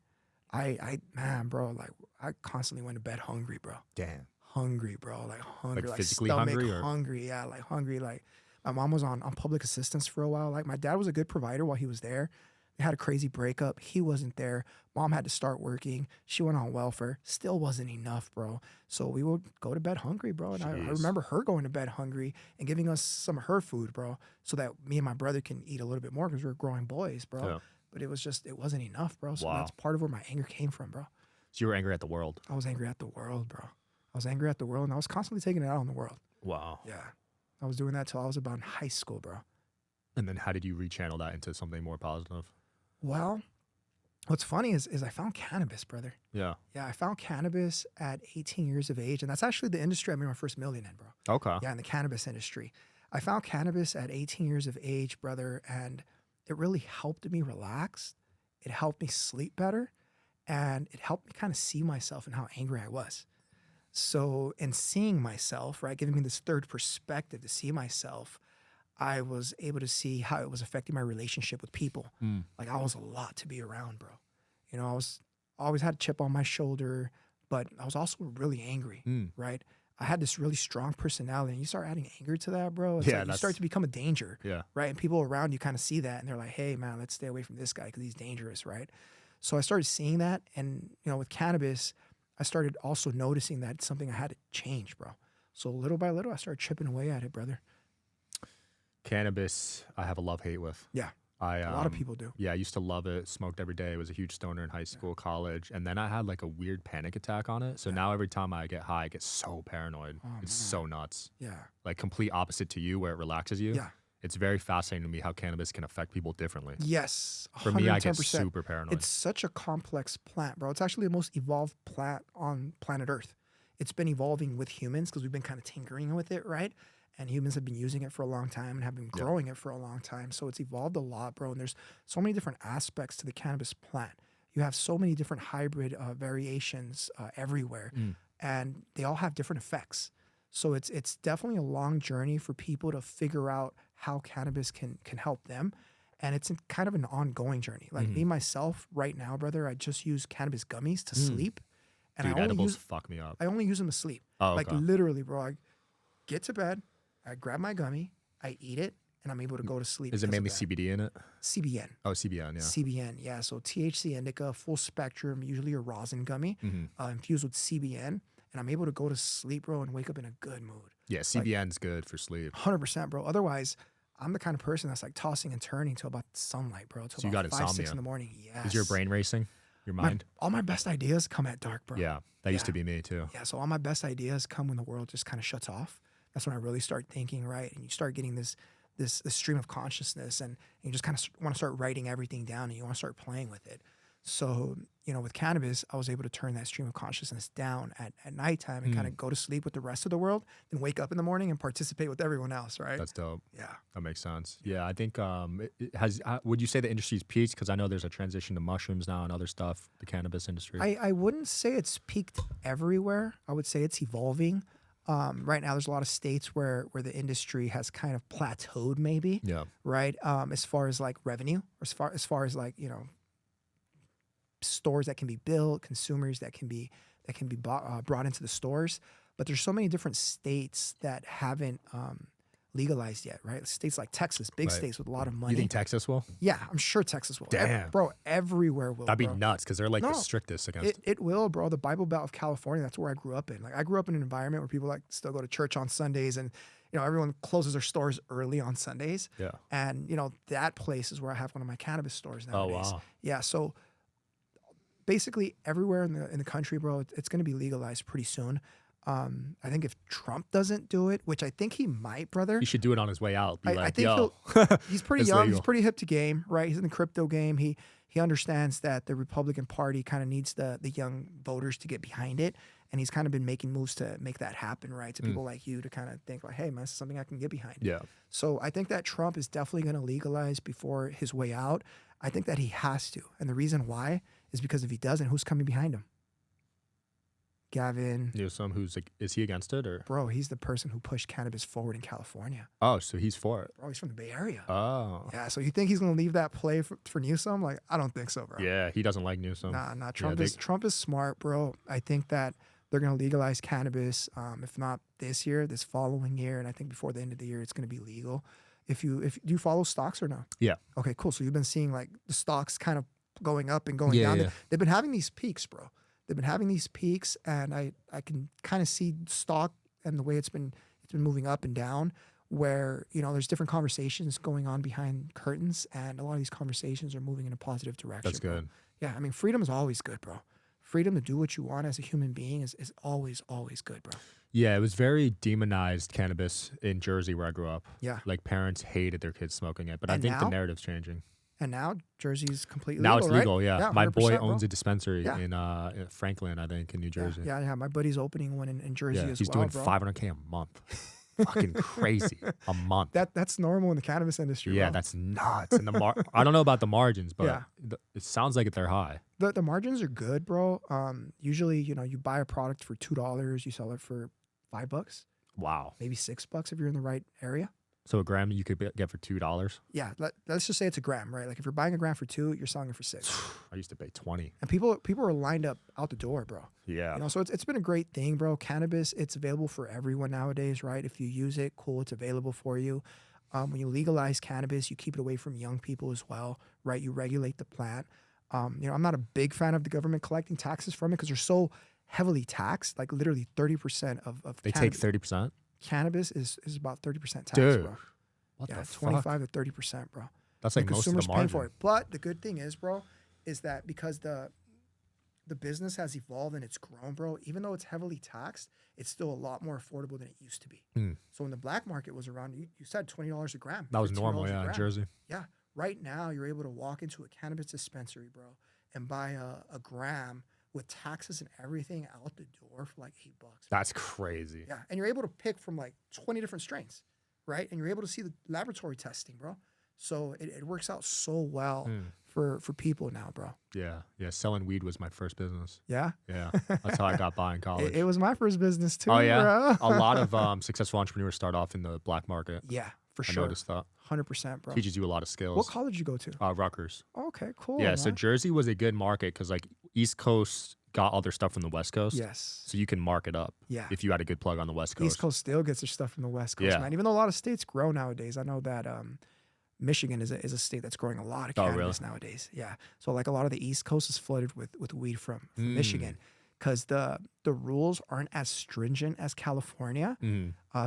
Speaker 1: Man, bro, like I constantly went to bed hungry, bro.
Speaker 2: Damn.
Speaker 1: Hungry, bro. Like hungry, like
Speaker 2: physically
Speaker 1: stomach
Speaker 2: hungry, or?
Speaker 1: hungry. Yeah, like hungry. Like my mom was on public assistance for a while. Like my dad was a good provider while he was there. They had a crazy breakup. He wasn't there. Mom had to start working. She went on welfare. Still wasn't enough, bro. So we would go to bed hungry, bro. And I remember her going to bed hungry and giving us some of her food, bro, so that me and my brother can eat a little bit more because we were growing boys, bro.
Speaker 2: Yeah.
Speaker 1: But it wasn't enough, bro. So
Speaker 2: Wow.
Speaker 1: that's part of where my anger came from, bro.
Speaker 2: So you were angry at the world.
Speaker 1: I was angry at the world, bro. I was angry at the world, and I was constantly taking it out on the world.
Speaker 2: Wow.
Speaker 1: Yeah. I was doing that till I was about in high school, bro.
Speaker 2: And then how did you rechannel that into something more positive?
Speaker 1: Well, what's funny is I found cannabis, brother.
Speaker 2: Yeah.
Speaker 1: Yeah, I found cannabis at 18 years of age, and that's actually the industry I made my first million in, bro.
Speaker 2: Okay.
Speaker 1: Yeah, in the cannabis industry. I found cannabis at 18 years of age, brother, and it really helped me relax. It helped me sleep better, and it helped me kind of see myself and how angry I was. So in seeing myself, right, giving me this third perspective to see myself, I was able to see how it was affecting my relationship with people. Like I was a lot to be around, bro. I always had a chip on my shoulder, but I was also really angry, right? I had this really strong personality, and you start adding anger to that, bro. It's like you start to become a danger, right? And people around you kind of see that, and they're like, hey, man, let's stay away from this guy because he's dangerous, right? So I started seeing that, and with cannabis, I started also noticing that it's something I had to change, bro. So little by little, I started chipping away at it, brother.
Speaker 2: Cannabis, I have a love-hate with.
Speaker 1: Yeah, a lot of people do.
Speaker 2: Yeah, I used to love it. Smoked every day. Was a huge stoner in high school, college. And then I had like a weird panic attack on it. So now every time I get high, I get so paranoid. It's so nuts.
Speaker 1: Yeah.
Speaker 2: Like complete opposite to you where it relaxes you.
Speaker 1: Yeah.
Speaker 2: It's very fascinating to me how cannabis can affect people differently.
Speaker 1: Yes. 110%.
Speaker 2: For me, I get super paranoid.
Speaker 1: It's such a complex plant, bro. It's actually the most evolved plant on planet Earth. It's been evolving with humans because we've been kind of tinkering with it, right? And humans have been using it for a long time and have been growing it for a long time. So it's evolved a lot, bro. And there's so many different aspects to the cannabis plant. You have so many different hybrid variations everywhere, and they all have different effects. So it's definitely a long journey for people to figure out how cannabis can help them. And it's kind of an ongoing journey. Like me, myself, right now, brother, I just use cannabis gummies to sleep. And
Speaker 2: Dude,
Speaker 1: I only
Speaker 2: edibles fuck me up.
Speaker 1: I only use them to sleep.
Speaker 2: Oh,
Speaker 1: like
Speaker 2: okay.
Speaker 1: literally, bro. I get to bed, I grab my gummy, I eat it, and I'm able to go to sleep.
Speaker 2: Is it mainly
Speaker 1: because of that.
Speaker 2: CBD in it?
Speaker 1: CBN.
Speaker 2: Oh, CBN, yeah.
Speaker 1: CBN, yeah. So THC indica, full spectrum, usually a rosin gummy, infused with CBN, and I'm able to go to sleep, bro, and wake up in a good mood.
Speaker 2: Yeah, CBN's good for sleep.
Speaker 1: 100%, bro. Otherwise, I'm the kind of person that's like tossing and turning till about sunlight, bro. Till
Speaker 2: So you
Speaker 1: about
Speaker 2: got
Speaker 1: 5, 6
Speaker 2: insomnia.
Speaker 1: in the morning. Yes.
Speaker 2: Is your brain racing? Your mind?
Speaker 1: All my best ideas come at dark, bro.
Speaker 2: Yeah, that used to be me too.
Speaker 1: Yeah, so all my best ideas come when the world just kind of shuts off. That's when I really start thinking, right? And you start getting this stream of consciousness, and you just kind of want to start writing everything down, and you want to start playing with it. So, with cannabis, I was able to turn that stream of consciousness down at nighttime and kind of go to sleep with the rest of the world, then wake up in the morning and participate with everyone else, right?
Speaker 2: That's dope.
Speaker 1: Yeah.
Speaker 2: That makes sense. Yeah, I think it has. Would you say the industry's peaked? Because I know there's a transition to mushrooms now and other stuff. The cannabis industry.
Speaker 1: I wouldn't say it's peaked everywhere. I would say it's evolving. Right now, there's a lot of states where the industry has kind of plateaued, maybe.
Speaker 2: Yeah.
Speaker 1: Right. As far as like revenue, or as far as like stores that can be built, consumers that can be brought into the stores. But there's so many different states that haven't legalized yet, right? States like Texas, big
Speaker 2: Right.
Speaker 1: states with a lot of money.
Speaker 2: You think Texas will?
Speaker 1: Yeah, I'm sure Texas will.
Speaker 2: Damn.
Speaker 1: Bro, everywhere will.
Speaker 2: That'd be
Speaker 1: bro.
Speaker 2: nuts because they're like the
Speaker 1: No,
Speaker 2: strictest against.
Speaker 1: It will, bro. The Bible Belt of California, that's where I grew up in. Like, I grew up in an environment where people like still go to church on Sundays, and everyone closes their stores early on Sundays.
Speaker 2: Yeah.
Speaker 1: And that place is where I have one of my cannabis stores nowadays.
Speaker 2: wow.
Speaker 1: Yeah. So basically everywhere in the country, bro, it's going to be legalized pretty soon. I think if Trump doesn't do it, which I think he might, brother.
Speaker 2: He should do it on his way out. Be
Speaker 1: I
Speaker 2: like,
Speaker 1: think
Speaker 2: yo,
Speaker 1: he's pretty
Speaker 2: it's
Speaker 1: young.
Speaker 2: legal.
Speaker 1: He's pretty hip to game, right? He's in the crypto game. He understands that the Republican Party kind of needs the young voters to get behind it. And he's kind of been making moves to make that happen, right? To people like you to kind of think like, hey, man, this is something I can get behind.
Speaker 2: Yeah.
Speaker 1: So I think that Trump is definitely going to legalize before his way out. I think that he has to. And the reason why is because if he doesn't, who's coming behind him? Gavin.
Speaker 2: Newsom, who's like, is he against it or?
Speaker 1: Bro, he's the person who pushed cannabis forward in California.
Speaker 2: Oh, so he's for it.
Speaker 1: Bro, he's from the Bay Area.
Speaker 2: Oh.
Speaker 1: Yeah, so you think he's going to leave that play for Newsom? Like, I don't think so, bro.
Speaker 2: Yeah, he doesn't like Newsom.
Speaker 1: Nah. Trump
Speaker 2: Yeah,
Speaker 1: Trump is smart, bro. I think that they're going to legalize cannabis, if not this year, this following year, and I think before the end of the year, it's going to be legal. If do you follow stocks or no?
Speaker 2: Yeah.
Speaker 1: Okay, cool. So you've been seeing like the stocks kind of going up and going down.
Speaker 2: Yeah.
Speaker 1: They've been having these peaks, bro. They've been having these peaks, and I can kind of see stock and the way it's been moving up and down. Where there's different conversations going on behind curtains, and a lot of these conversations are moving in a positive direction.
Speaker 2: That's good.
Speaker 1: Bro. Yeah, I mean, freedom is always good, bro. Freedom to do what you want as a human being is always good, bro.
Speaker 2: Yeah, it was very demonized cannabis in Jersey where I grew up.
Speaker 1: Yeah.
Speaker 2: Like parents hated their kids smoking it, but I
Speaker 1: And
Speaker 2: think the
Speaker 1: now?
Speaker 2: narrative's changing.
Speaker 1: And now Jersey's completely
Speaker 2: Now
Speaker 1: legal,
Speaker 2: it's legal,
Speaker 1: right?
Speaker 2: yeah. My
Speaker 1: 100%,
Speaker 2: boy
Speaker 1: bro.
Speaker 2: owns a dispensary
Speaker 1: Yeah.
Speaker 2: in Franklin, I think, in New Jersey.
Speaker 1: Yeah. My buddy's opening one in Jersey as
Speaker 2: he's
Speaker 1: well,
Speaker 2: doing
Speaker 1: bro.
Speaker 2: $500K a month. Fucking crazy. A month.
Speaker 1: That's normal in the cannabis industry.
Speaker 2: Yeah,
Speaker 1: bro.
Speaker 2: that's nuts. And I don't know about the margins, but
Speaker 1: Yeah.
Speaker 2: it sounds like they're high.
Speaker 1: The margins are good, bro. Usually, you buy a product for $2, you sell it for $5,
Speaker 2: Wow.
Speaker 1: maybe $6 if you're in the right area.
Speaker 2: So a gram you could get for $2.
Speaker 1: Yeah, let's just say it's a gram, right? Like if you're buying a gram for $2, you're selling it for $6.
Speaker 2: I used to pay 20.
Speaker 1: And people are lined up out the door, bro.
Speaker 2: Yeah.
Speaker 1: So it's been a great thing, bro. Cannabis, it's available for everyone nowadays, right? If you use it, cool, it's available for you. When you legalize cannabis, you keep it away from young people as well, right? You regulate the plant. I'm not a big fan of the government collecting taxes from it because they're so heavily taxed, like literally 30% of
Speaker 2: They
Speaker 1: cannabis.
Speaker 2: take 30%?
Speaker 1: Cannabis is about 30% tax,
Speaker 2: Dude.
Speaker 1: bro.
Speaker 2: What
Speaker 1: Yeah,
Speaker 2: the fuck?
Speaker 1: 25 to 30%, bro.
Speaker 2: That's
Speaker 1: And
Speaker 2: like most of
Speaker 1: consumers
Speaker 2: the
Speaker 1: paying
Speaker 2: margin.
Speaker 1: for it. But the good thing is, bro, is that because the business has evolved and it's grown, bro, even though it's heavily taxed, it's still a lot more affordable than it used to be. So when the black market was around, you said $20 a gram.
Speaker 2: That was
Speaker 1: $15
Speaker 2: normal,
Speaker 1: a
Speaker 2: yeah, in
Speaker 1: gram.
Speaker 2: Jersey.
Speaker 1: Yeah. Right now, you're able to walk into a cannabis dispensary, bro, and buy a gram with taxes and everything out the door for like $8.
Speaker 2: That's crazy.
Speaker 1: Yeah. And you're able to pick from like 20 different strains, right? And you're able to see the laboratory testing, bro. So it works out so well for people now, bro.
Speaker 2: Yeah. Yeah. Selling weed was my first business.
Speaker 1: Yeah.
Speaker 2: Yeah. That's how I got by in college.
Speaker 1: It was my first business too,
Speaker 2: Oh, yeah.
Speaker 1: bro.
Speaker 2: A lot of successful entrepreneurs start off in the black market.
Speaker 1: Yeah, for
Speaker 2: I
Speaker 1: sure.
Speaker 2: noticed that.
Speaker 1: 100%, bro.
Speaker 2: Teaches you a lot of skills.
Speaker 1: What college you go to?
Speaker 2: Rutgers.
Speaker 1: Okay, cool.
Speaker 2: Yeah. So
Speaker 1: man.
Speaker 2: Jersey was a good market because like East Coast got all their stuff from the West Coast.
Speaker 1: Yes.
Speaker 2: So you can mark it up.
Speaker 1: Yeah.
Speaker 2: If you had a good plug on the West Coast.
Speaker 1: East Coast still gets their stuff from the West Coast,
Speaker 2: Yeah.
Speaker 1: man. Even though a lot of states grow nowadays. I know that Michigan is a state that's growing a lot of
Speaker 2: Oh,
Speaker 1: cannabis
Speaker 2: really?
Speaker 1: nowadays. Yeah. So like a lot of the East Coast is flooded with weed from Michigan because the rules aren't as stringent as California.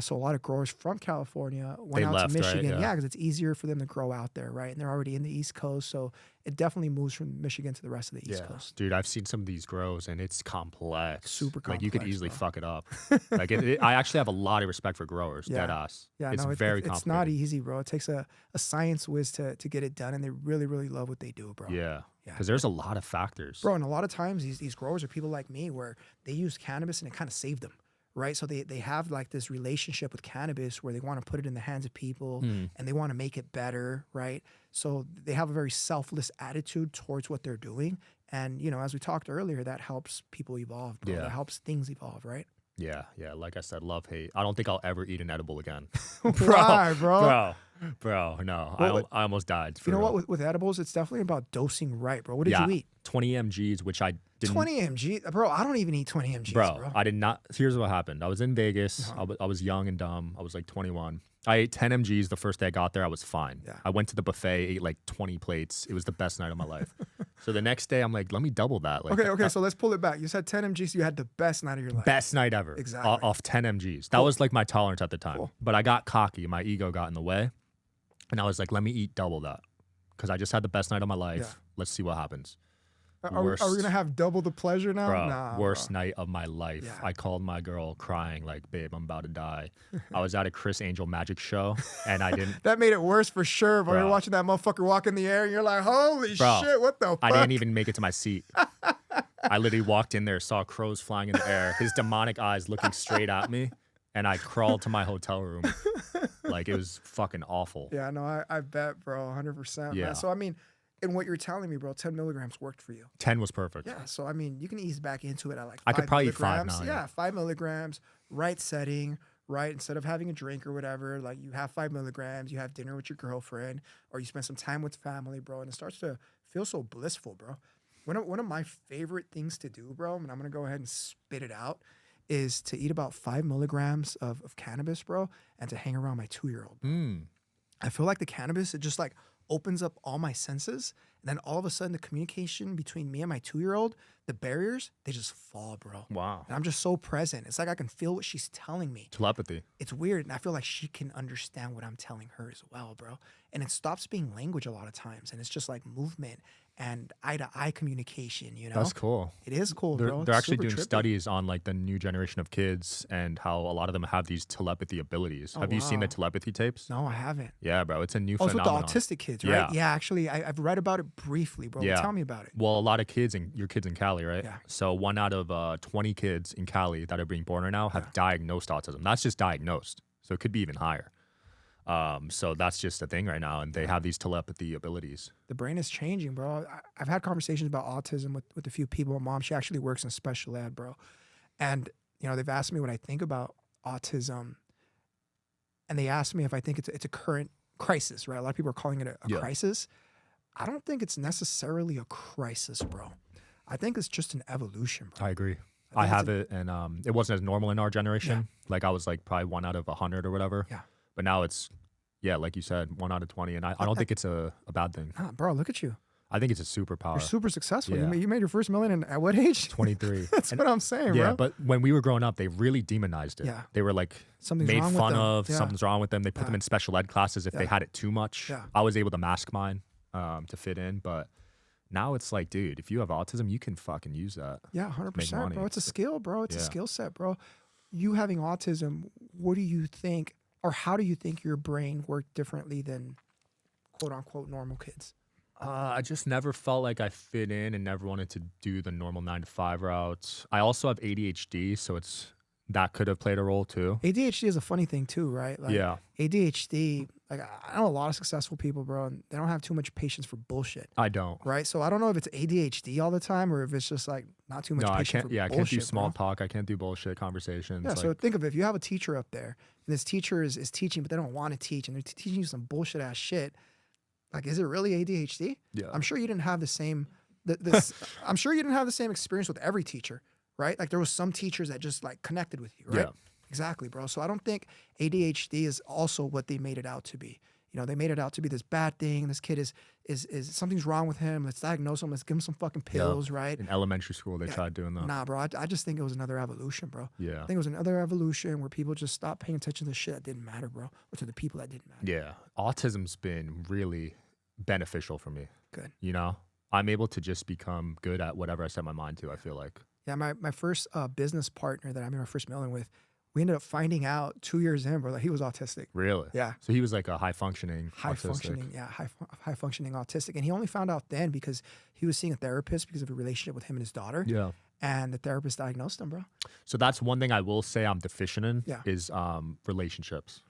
Speaker 1: So a lot of growers from California went
Speaker 2: They
Speaker 1: out
Speaker 2: left,
Speaker 1: to
Speaker 2: right?
Speaker 1: Michigan.
Speaker 2: Yeah.
Speaker 1: Because it's easier for them to grow out there, right? And they're already in the East Coast. So it definitely moves from Michigan to the rest of the East Coast.
Speaker 2: Dude, I've seen some of these grows and it's complex.
Speaker 1: Super
Speaker 2: Like you could
Speaker 1: complex,
Speaker 2: easily
Speaker 1: bro.
Speaker 2: fuck it up. Like I actually have a lot of respect for growers.
Speaker 1: Yeah.
Speaker 2: Dead ass.
Speaker 1: Yeah,
Speaker 2: it's
Speaker 1: no,
Speaker 2: very
Speaker 1: it's
Speaker 2: complicated.
Speaker 1: not easy, bro. It takes a science whiz to get it done, and they really, really love what they do, bro.
Speaker 2: Yeah.
Speaker 1: Yeah.
Speaker 2: Because there's a lot of factors.
Speaker 1: Bro, and a lot of times these growers are people like me where they use cannabis and it kind of saved them, right? So they have like this relationship with cannabis where they want to put it in the hands of people and they want to make it better, right? So they have a very selfless attitude towards what they're doing. And, as we talked earlier, that helps people evolve, bro.
Speaker 2: Yeah.
Speaker 1: That helps things evolve, right?
Speaker 2: Yeah. Yeah. Like I said, love, hate. I don't think I'll ever eat an edible again.
Speaker 1: Why, bro?
Speaker 2: Bro, no.
Speaker 1: Well,
Speaker 2: I almost died.
Speaker 1: You know
Speaker 2: for
Speaker 1: what?
Speaker 2: real.
Speaker 1: With edibles, it's definitely about dosing right, bro. What did you eat?
Speaker 2: 20 mgs, which I didn't.
Speaker 1: 20 mg? Bro, I don't even eat 20 mgs, bro.
Speaker 2: I did not. Here's what happened. I was in Vegas.
Speaker 1: Uh-huh.
Speaker 2: I was young and dumb. I was like 21. I ate 10 mgs the first day I got there. I was fine.
Speaker 1: Yeah.
Speaker 2: I went to the buffet, ate like 20 plates. It was the best night of my life. So the next day, I'm like, let me double that. Like,
Speaker 1: Okay. So let's pull it back. You said 10 mgs. You had the best night of your life.
Speaker 2: best night ever.
Speaker 1: Exactly.
Speaker 2: Off 10 mgs. That was like my tolerance at the time.
Speaker 1: Cool.
Speaker 2: But I got cocky. My ego got in the way. And I was like, let me eat double that. Because I just had the best night of my life.
Speaker 1: Yeah.
Speaker 2: Let's see what happens.
Speaker 1: Are we going to have double the pleasure now?
Speaker 2: Bro,
Speaker 1: Nah,
Speaker 2: worst night of my life.
Speaker 1: Yeah.
Speaker 2: I called my girl crying like, babe, I'm about to die. I was at a Chris Angel magic show and I didn't.
Speaker 1: That made it worse for sure. But
Speaker 2: Bro.
Speaker 1: you're watching that motherfucker walk in the air and you're like, holy
Speaker 2: Bro,
Speaker 1: shit, what the fuck?
Speaker 2: I didn't even make it to my seat. I literally walked in there, saw crows flying in the air, his demonic eyes looking straight at me, and I crawled to my hotel room. Like, it was fucking awful.
Speaker 1: Yeah, no, I bet, bro, 100%.
Speaker 2: Yeah.
Speaker 1: Man. So, I mean, and what you're telling me, bro, 10 milligrams worked for you.
Speaker 2: 10 was perfect.
Speaker 1: Yeah, so, I mean, you can ease back into it at like 5
Speaker 2: I could probably eat 5
Speaker 1: milligrams.
Speaker 2: now.
Speaker 1: Yeah, 5 milligrams, right setting, right? Instead of having a drink or whatever, like you have 5 milligrams, you have dinner with your girlfriend, or you spend some time with family, bro, and it starts to feel so blissful, bro. One of my favorite things to do, bro, and I'm going to go ahead and spit it out, is to eat about 5 milligrams of cannabis, bro, and to hang around my 2-year-old. I feel like the cannabis, it just like opens up all my senses. And then all of a sudden, the communication between me and my 2-year-old, the barriers, they just fall, bro.
Speaker 2: Wow.
Speaker 1: And I'm just so present. It's like I can feel what she's telling me.
Speaker 2: Telepathy.
Speaker 1: It's weird. And I feel like she can understand what I'm telling her as well, bro. And it stops being language a lot of times. And it's just like movement and eye-to-eye communication, you know?
Speaker 2: That's cool.
Speaker 1: It is cool,
Speaker 2: They're,
Speaker 1: bro.
Speaker 2: they're
Speaker 1: It's
Speaker 2: actually
Speaker 1: super
Speaker 2: doing
Speaker 1: trippy.
Speaker 2: studies on like the new generation of kids and how a lot of them have these telepathy abilities.
Speaker 1: Oh,
Speaker 2: Have you seen the
Speaker 1: wow.
Speaker 2: telepathy tapes?
Speaker 1: No, I haven't.
Speaker 2: Yeah, bro. It's a new
Speaker 1: Oh, it's with the
Speaker 2: phenomenon.
Speaker 1: autistic kids, right?
Speaker 2: Yeah.
Speaker 1: Yeah, actually, I've read about it briefly, bro.
Speaker 2: Yeah.
Speaker 1: Tell me about it.
Speaker 2: Well, a lot of kids, and your kids in Cali, right?
Speaker 1: Yeah.
Speaker 2: So 1 out of 20 kids in Cali that are being born right now have diagnosed autism. That's just diagnosed. So it could be even higher. So that's just a thing right now. And they have these telepathy abilities.
Speaker 1: The brain is changing, bro. I've had conversations about autism with a few people. My mom, she actually works in special ed, bro. And, you know, they've asked me what I think about autism. And they asked me if I think it's a current crisis, right? A lot of people are calling it a crisis. I don't think it's necessarily a crisis, bro. I think it's just an evolution, bro.
Speaker 2: I agree.
Speaker 1: I
Speaker 2: I
Speaker 1: think
Speaker 2: have it, and it wasn't as normal in our generation. Like I was like probably 1 out of 100 or whatever.
Speaker 1: Yeah.
Speaker 2: But now it's, yeah, like you said, 1 out of 20, and I don't think it's a bad thing.
Speaker 1: Nah, bro, look at you.
Speaker 2: I think it's a superpower.
Speaker 1: You're super successful.
Speaker 2: Yeah.
Speaker 1: You made your first million at what age?
Speaker 2: 23.
Speaker 1: That's what I'm saying,
Speaker 2: Yeah,
Speaker 1: bro.
Speaker 2: but when we were growing up, they really demonized it.
Speaker 1: Yeah.
Speaker 2: They were like
Speaker 1: Something's
Speaker 2: made
Speaker 1: wrong with
Speaker 2: fun
Speaker 1: them.
Speaker 2: of,
Speaker 1: Yeah.
Speaker 2: something's wrong with them. They put
Speaker 1: Yeah.
Speaker 2: them in special ed classes if they
Speaker 1: Yeah.
Speaker 2: had it too much.
Speaker 1: Yeah.
Speaker 2: I was able to mask mine to fit in, but now it's like, dude, if you have autism, you can fucking use that.
Speaker 1: Yeah, 100%,
Speaker 2: money.
Speaker 1: bro. It's a skill, bro. It's a
Speaker 2: Yeah.
Speaker 1: skill set, bro. You having autism, what do you think, or how do you think your brain worked differently than quote unquote normal kids?
Speaker 2: I just never felt like I fit in and never wanted to do the normal 9 to 5 routes. I also have ADHD, so that could have played a role too.
Speaker 1: ADHD is a funny thing too, right? Like
Speaker 2: Yeah.
Speaker 1: ADHD, like I know a lot of successful people, bro, and they don't have too much patience for bullshit,
Speaker 2: I don't.
Speaker 1: right? So I don't know if it's ADHD all the time or if it's just like not too much
Speaker 2: No, I
Speaker 1: patience
Speaker 2: can't.
Speaker 1: for
Speaker 2: Yeah, I
Speaker 1: bullshit.
Speaker 2: can't do small
Speaker 1: bro.
Speaker 2: talk. I can't do bullshit conversations.
Speaker 1: Yeah,
Speaker 2: like,
Speaker 1: so think of it. If you have a teacher up there and this teacher is teaching, but they don't want to teach and they're teaching you some bullshit ass shit, like, is it really ADHD?
Speaker 2: yeah.
Speaker 1: I'm sure you didn't have the same I'm sure you didn't have the same experience with every teacher, right? Like there was some teachers that just like connected with you, right?
Speaker 2: Yeah.
Speaker 1: Exactly, bro. So I don't think ADHD is also what they made it out to be. You know, they made it out to be this bad thing. This kid is something's wrong with him. Let's diagnose him. Let's give him some fucking pills, right?
Speaker 2: In elementary school, they tried doing that.
Speaker 1: Nah, bro. I just think it was another evolution, bro.
Speaker 2: Yeah.
Speaker 1: I think it was another evolution where people just stopped paying attention to shit that didn't matter, bro, or to the people that didn't matter.
Speaker 2: Yeah. Autism's been really beneficial for me.
Speaker 1: Good.
Speaker 2: You know, I'm able to just become good at whatever I set my mind to, I feel like.
Speaker 1: Yeah, my first business partner that I made my first million with, we ended up finding out 2 years in, bro, that he was autistic.
Speaker 2: Really?
Speaker 1: Yeah.
Speaker 2: So he was like a high functioning
Speaker 1: High
Speaker 2: autistic.
Speaker 1: functioning, yeah, high functioning autistic. And he only found out then because he was seeing a therapist because of a relationship with him and his daughter.
Speaker 2: Yeah.
Speaker 1: And the therapist diagnosed him, bro.
Speaker 2: So that's one thing I will say I'm deficient in
Speaker 1: Yeah.
Speaker 2: is relationships,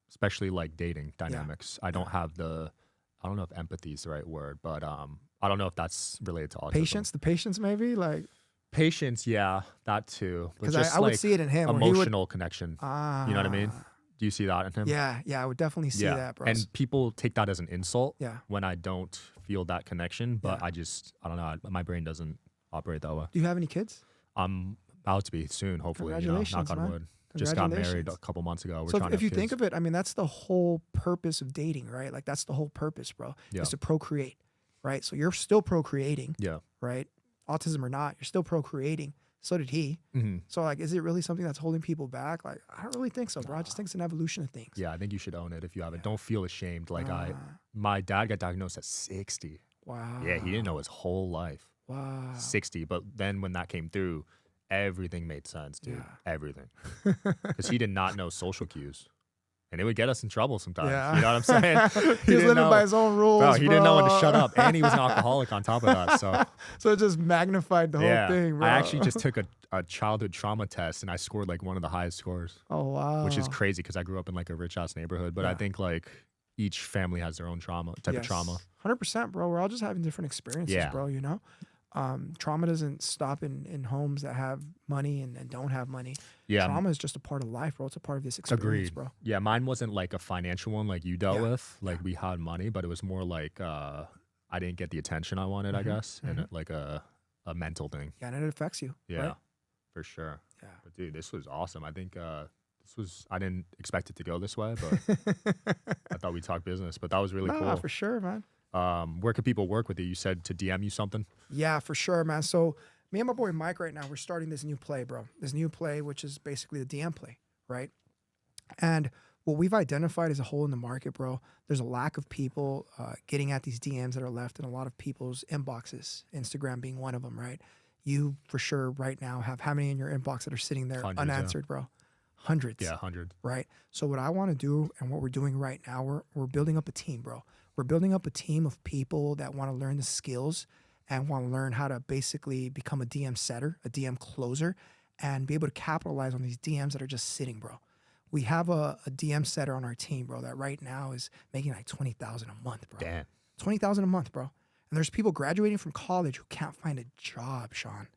Speaker 2: especially like dating dynamics. I don't have I don't know if empathy is the right word, but I don't know if that's related to autism.
Speaker 1: The patience maybe, like,
Speaker 2: Patience, yeah, that too. But
Speaker 1: because
Speaker 2: just
Speaker 1: I would
Speaker 2: like
Speaker 1: see it in him. where he would-
Speaker 2: emotional connection. You know what I mean? Do you see that in him?
Speaker 1: Yeah, I would definitely see that, bro.
Speaker 2: And people take that as an insult
Speaker 1: Yeah.
Speaker 2: when I don't feel that connection, but
Speaker 1: Yeah.
Speaker 2: I don't know. My brain doesn't operate that way.
Speaker 1: Do you have any kids?
Speaker 2: I'm About to be soon, hopefully.
Speaker 1: Congratulations,
Speaker 2: knock on
Speaker 1: man.
Speaker 2: wood. Just got married a
Speaker 1: Congratulations.
Speaker 2: couple months ago. We're
Speaker 1: So
Speaker 2: trying
Speaker 1: if
Speaker 2: to
Speaker 1: you
Speaker 2: have
Speaker 1: think
Speaker 2: kids.
Speaker 1: of it, I mean, that's the whole purpose of dating, right? Like that's the whole purpose, bro.
Speaker 2: Yeah.
Speaker 1: Is to procreate, right? So you're still procreating,
Speaker 2: Yeah.
Speaker 1: right? Autism or not, you're still procreating. So did he.
Speaker 2: Mm-hmm.
Speaker 1: So like, is it really something that's holding people back? Like, I don't really think so, bro. I just think it's an evolution of things.
Speaker 2: Yeah, I think you should own it if you have it. Don't feel ashamed. Like
Speaker 1: Ah.
Speaker 2: my dad got diagnosed at 60.
Speaker 1: Wow.
Speaker 2: Yeah, he didn't know his whole life.
Speaker 1: Wow.
Speaker 2: 60, but then when that came through, everything made sense, dude.
Speaker 1: Yeah.
Speaker 2: Everything. Because he did not know social cues. And it would get us in trouble sometimes.
Speaker 1: Yeah.
Speaker 2: You know what I'm saying?
Speaker 1: He was living by his own rules,
Speaker 2: Bro, he didn't know when to shut up. And he was an alcoholic on top of that. So
Speaker 1: So it just magnified the whole thing, bro.
Speaker 2: I actually just took a childhood trauma test and I scored like one of the highest scores,
Speaker 1: Oh, wow.
Speaker 2: which is crazy because I grew up in like a rich ass neighborhood. But I
Speaker 1: Yeah.
Speaker 2: think like each family has their own type of trauma.
Speaker 1: 100%, bro. We're all just having different experiences,
Speaker 2: Yeah.
Speaker 1: bro, you know? Trauma doesn't stop in homes that have money and don't have money.
Speaker 2: Yeah.
Speaker 1: Trauma is just a part of life, bro. It's a part of this experience,
Speaker 2: Agreed.
Speaker 1: bro.
Speaker 2: Yeah, mine wasn't like a financial one like you dealt
Speaker 1: Yeah.
Speaker 2: with. Like we had money, but it was more like I didn't get the attention I wanted, I guess, and like a mental thing.
Speaker 1: Yeah, and it affects you.
Speaker 2: Yeah,
Speaker 1: Right?
Speaker 2: for sure.
Speaker 1: Yeah.
Speaker 2: But dude, this was awesome. I think I didn't expect it to go this way, but I thought we'd talk business. But that was really
Speaker 1: Nah,
Speaker 2: cool.
Speaker 1: for sure, man.
Speaker 2: Where can people work with you? You said to DM you something.
Speaker 1: Yeah, for sure, man. So me and my boy Mike right now, we're starting this new play, bro. This new play, which is basically the DM play, right? And what we've identified as a hole in the market, bro, there's a lack of people getting at these DMs that are left in a lot of people's inboxes, Instagram being one of them, right? You, for sure, right now have how many in your inbox that are sitting there
Speaker 2: Hundreds, yeah.
Speaker 1: unanswered, bro? Hundreds.
Speaker 2: Yeah, 100.
Speaker 1: Right? So what I want to do and what we're doing right now, we're building up a team, bro. We're building up a team of people that want to learn the skills and want to learn how to basically become a DM setter, a DM closer, and be able to capitalize on these DMs that are just sitting, bro. We have a DM setter on our team, bro, that right now is making like $20,000 a month, bro.
Speaker 2: Damn.
Speaker 1: $20,000 a month, bro. And there's people graduating from college who can't find a job, Sean.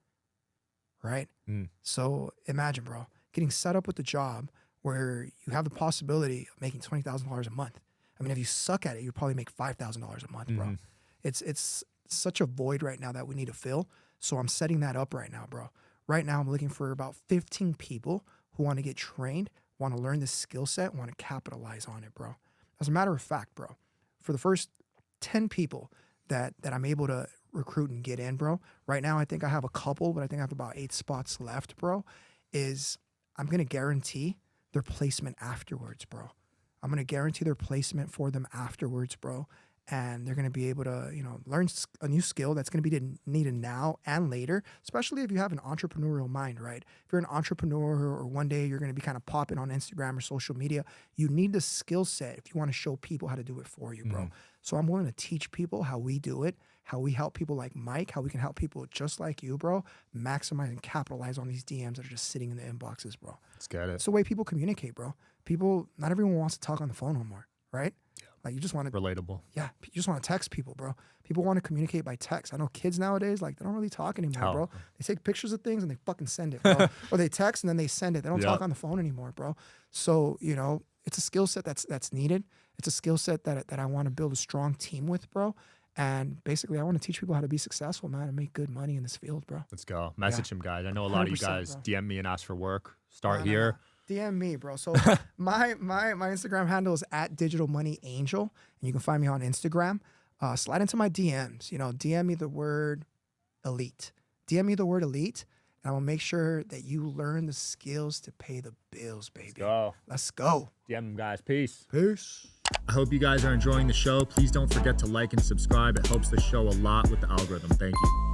Speaker 1: Right?
Speaker 2: Mm.
Speaker 1: So imagine, bro, getting set up with a job where you have the possibility of making $20,000 a month. I mean, if you suck at it, you'll probably make $5,000 a month, bro.
Speaker 2: Mhm.
Speaker 1: It's such a void right now that we need to fill. So I'm setting that up right now, bro. Right now, I'm looking for about 15 people who want to get trained, want to learn this skill set, want to capitalize on it, bro. As a matter of fact, bro, for the first 10 people that I'm able to recruit and get in, bro, right now I think I have a couple, but I think I have about 8 spots left, bro, is I'm going to guarantee their placement afterwards, bro. I'm going to guarantee their placement for them afterwards, bro. And they're going to be able to, you know, learn a new skill that's going to be needed now and later, especially if you have an entrepreneurial mind, right? If you're an entrepreneur or one day you're going to be kind of popping on Instagram or social media, you need the skill set if you want to show people how to do it for you, bro. So I'm willing to teach people how we do it, how we help people like Mike, how we can help people just like you, bro, maximize and capitalize on these DMs that are just sitting in the inboxes, bro.
Speaker 2: Let's get it.
Speaker 1: It's the way people communicate, bro. Not everyone wants to talk on the phone anymore, right?
Speaker 2: Yeah.
Speaker 1: Like you just want to,
Speaker 2: Relatable.
Speaker 1: yeah, you just want to text people, bro. People want to communicate by text. I know kids nowadays, like they don't really talk anymore,
Speaker 2: Hell.
Speaker 1: bro. They take pictures of things and they fucking send it, bro. Or they text and then they send it. They don't
Speaker 2: Yeah.
Speaker 1: talk on the phone anymore, bro. So, you know, it's a skill set that's needed. It's a skill set that I want to build a strong team with, bro. And basically, I want to teach people how to be successful, man, and make good money in this field, bro.
Speaker 2: Let's go. Message him, guys. I know a lot of you
Speaker 1: 100%,
Speaker 2: guys
Speaker 1: bro.
Speaker 2: DM me and ask for work. Start
Speaker 1: No,
Speaker 2: here.
Speaker 1: no. DM me, bro. So my Instagram handle is @digitalmoneyangel, and you can find me on Instagram. Slide into my DMs. You know, DM me the word elite. DM me the word elite, and I will make sure that you learn the skills to pay the bills, baby.
Speaker 2: Go.
Speaker 1: Let's go.
Speaker 2: DM him, guys. Peace.
Speaker 1: Peace.
Speaker 2: I hope you guys are enjoying the show. Please don't forget to like and subscribe. It helps the show a lot with the algorithm. Thank you.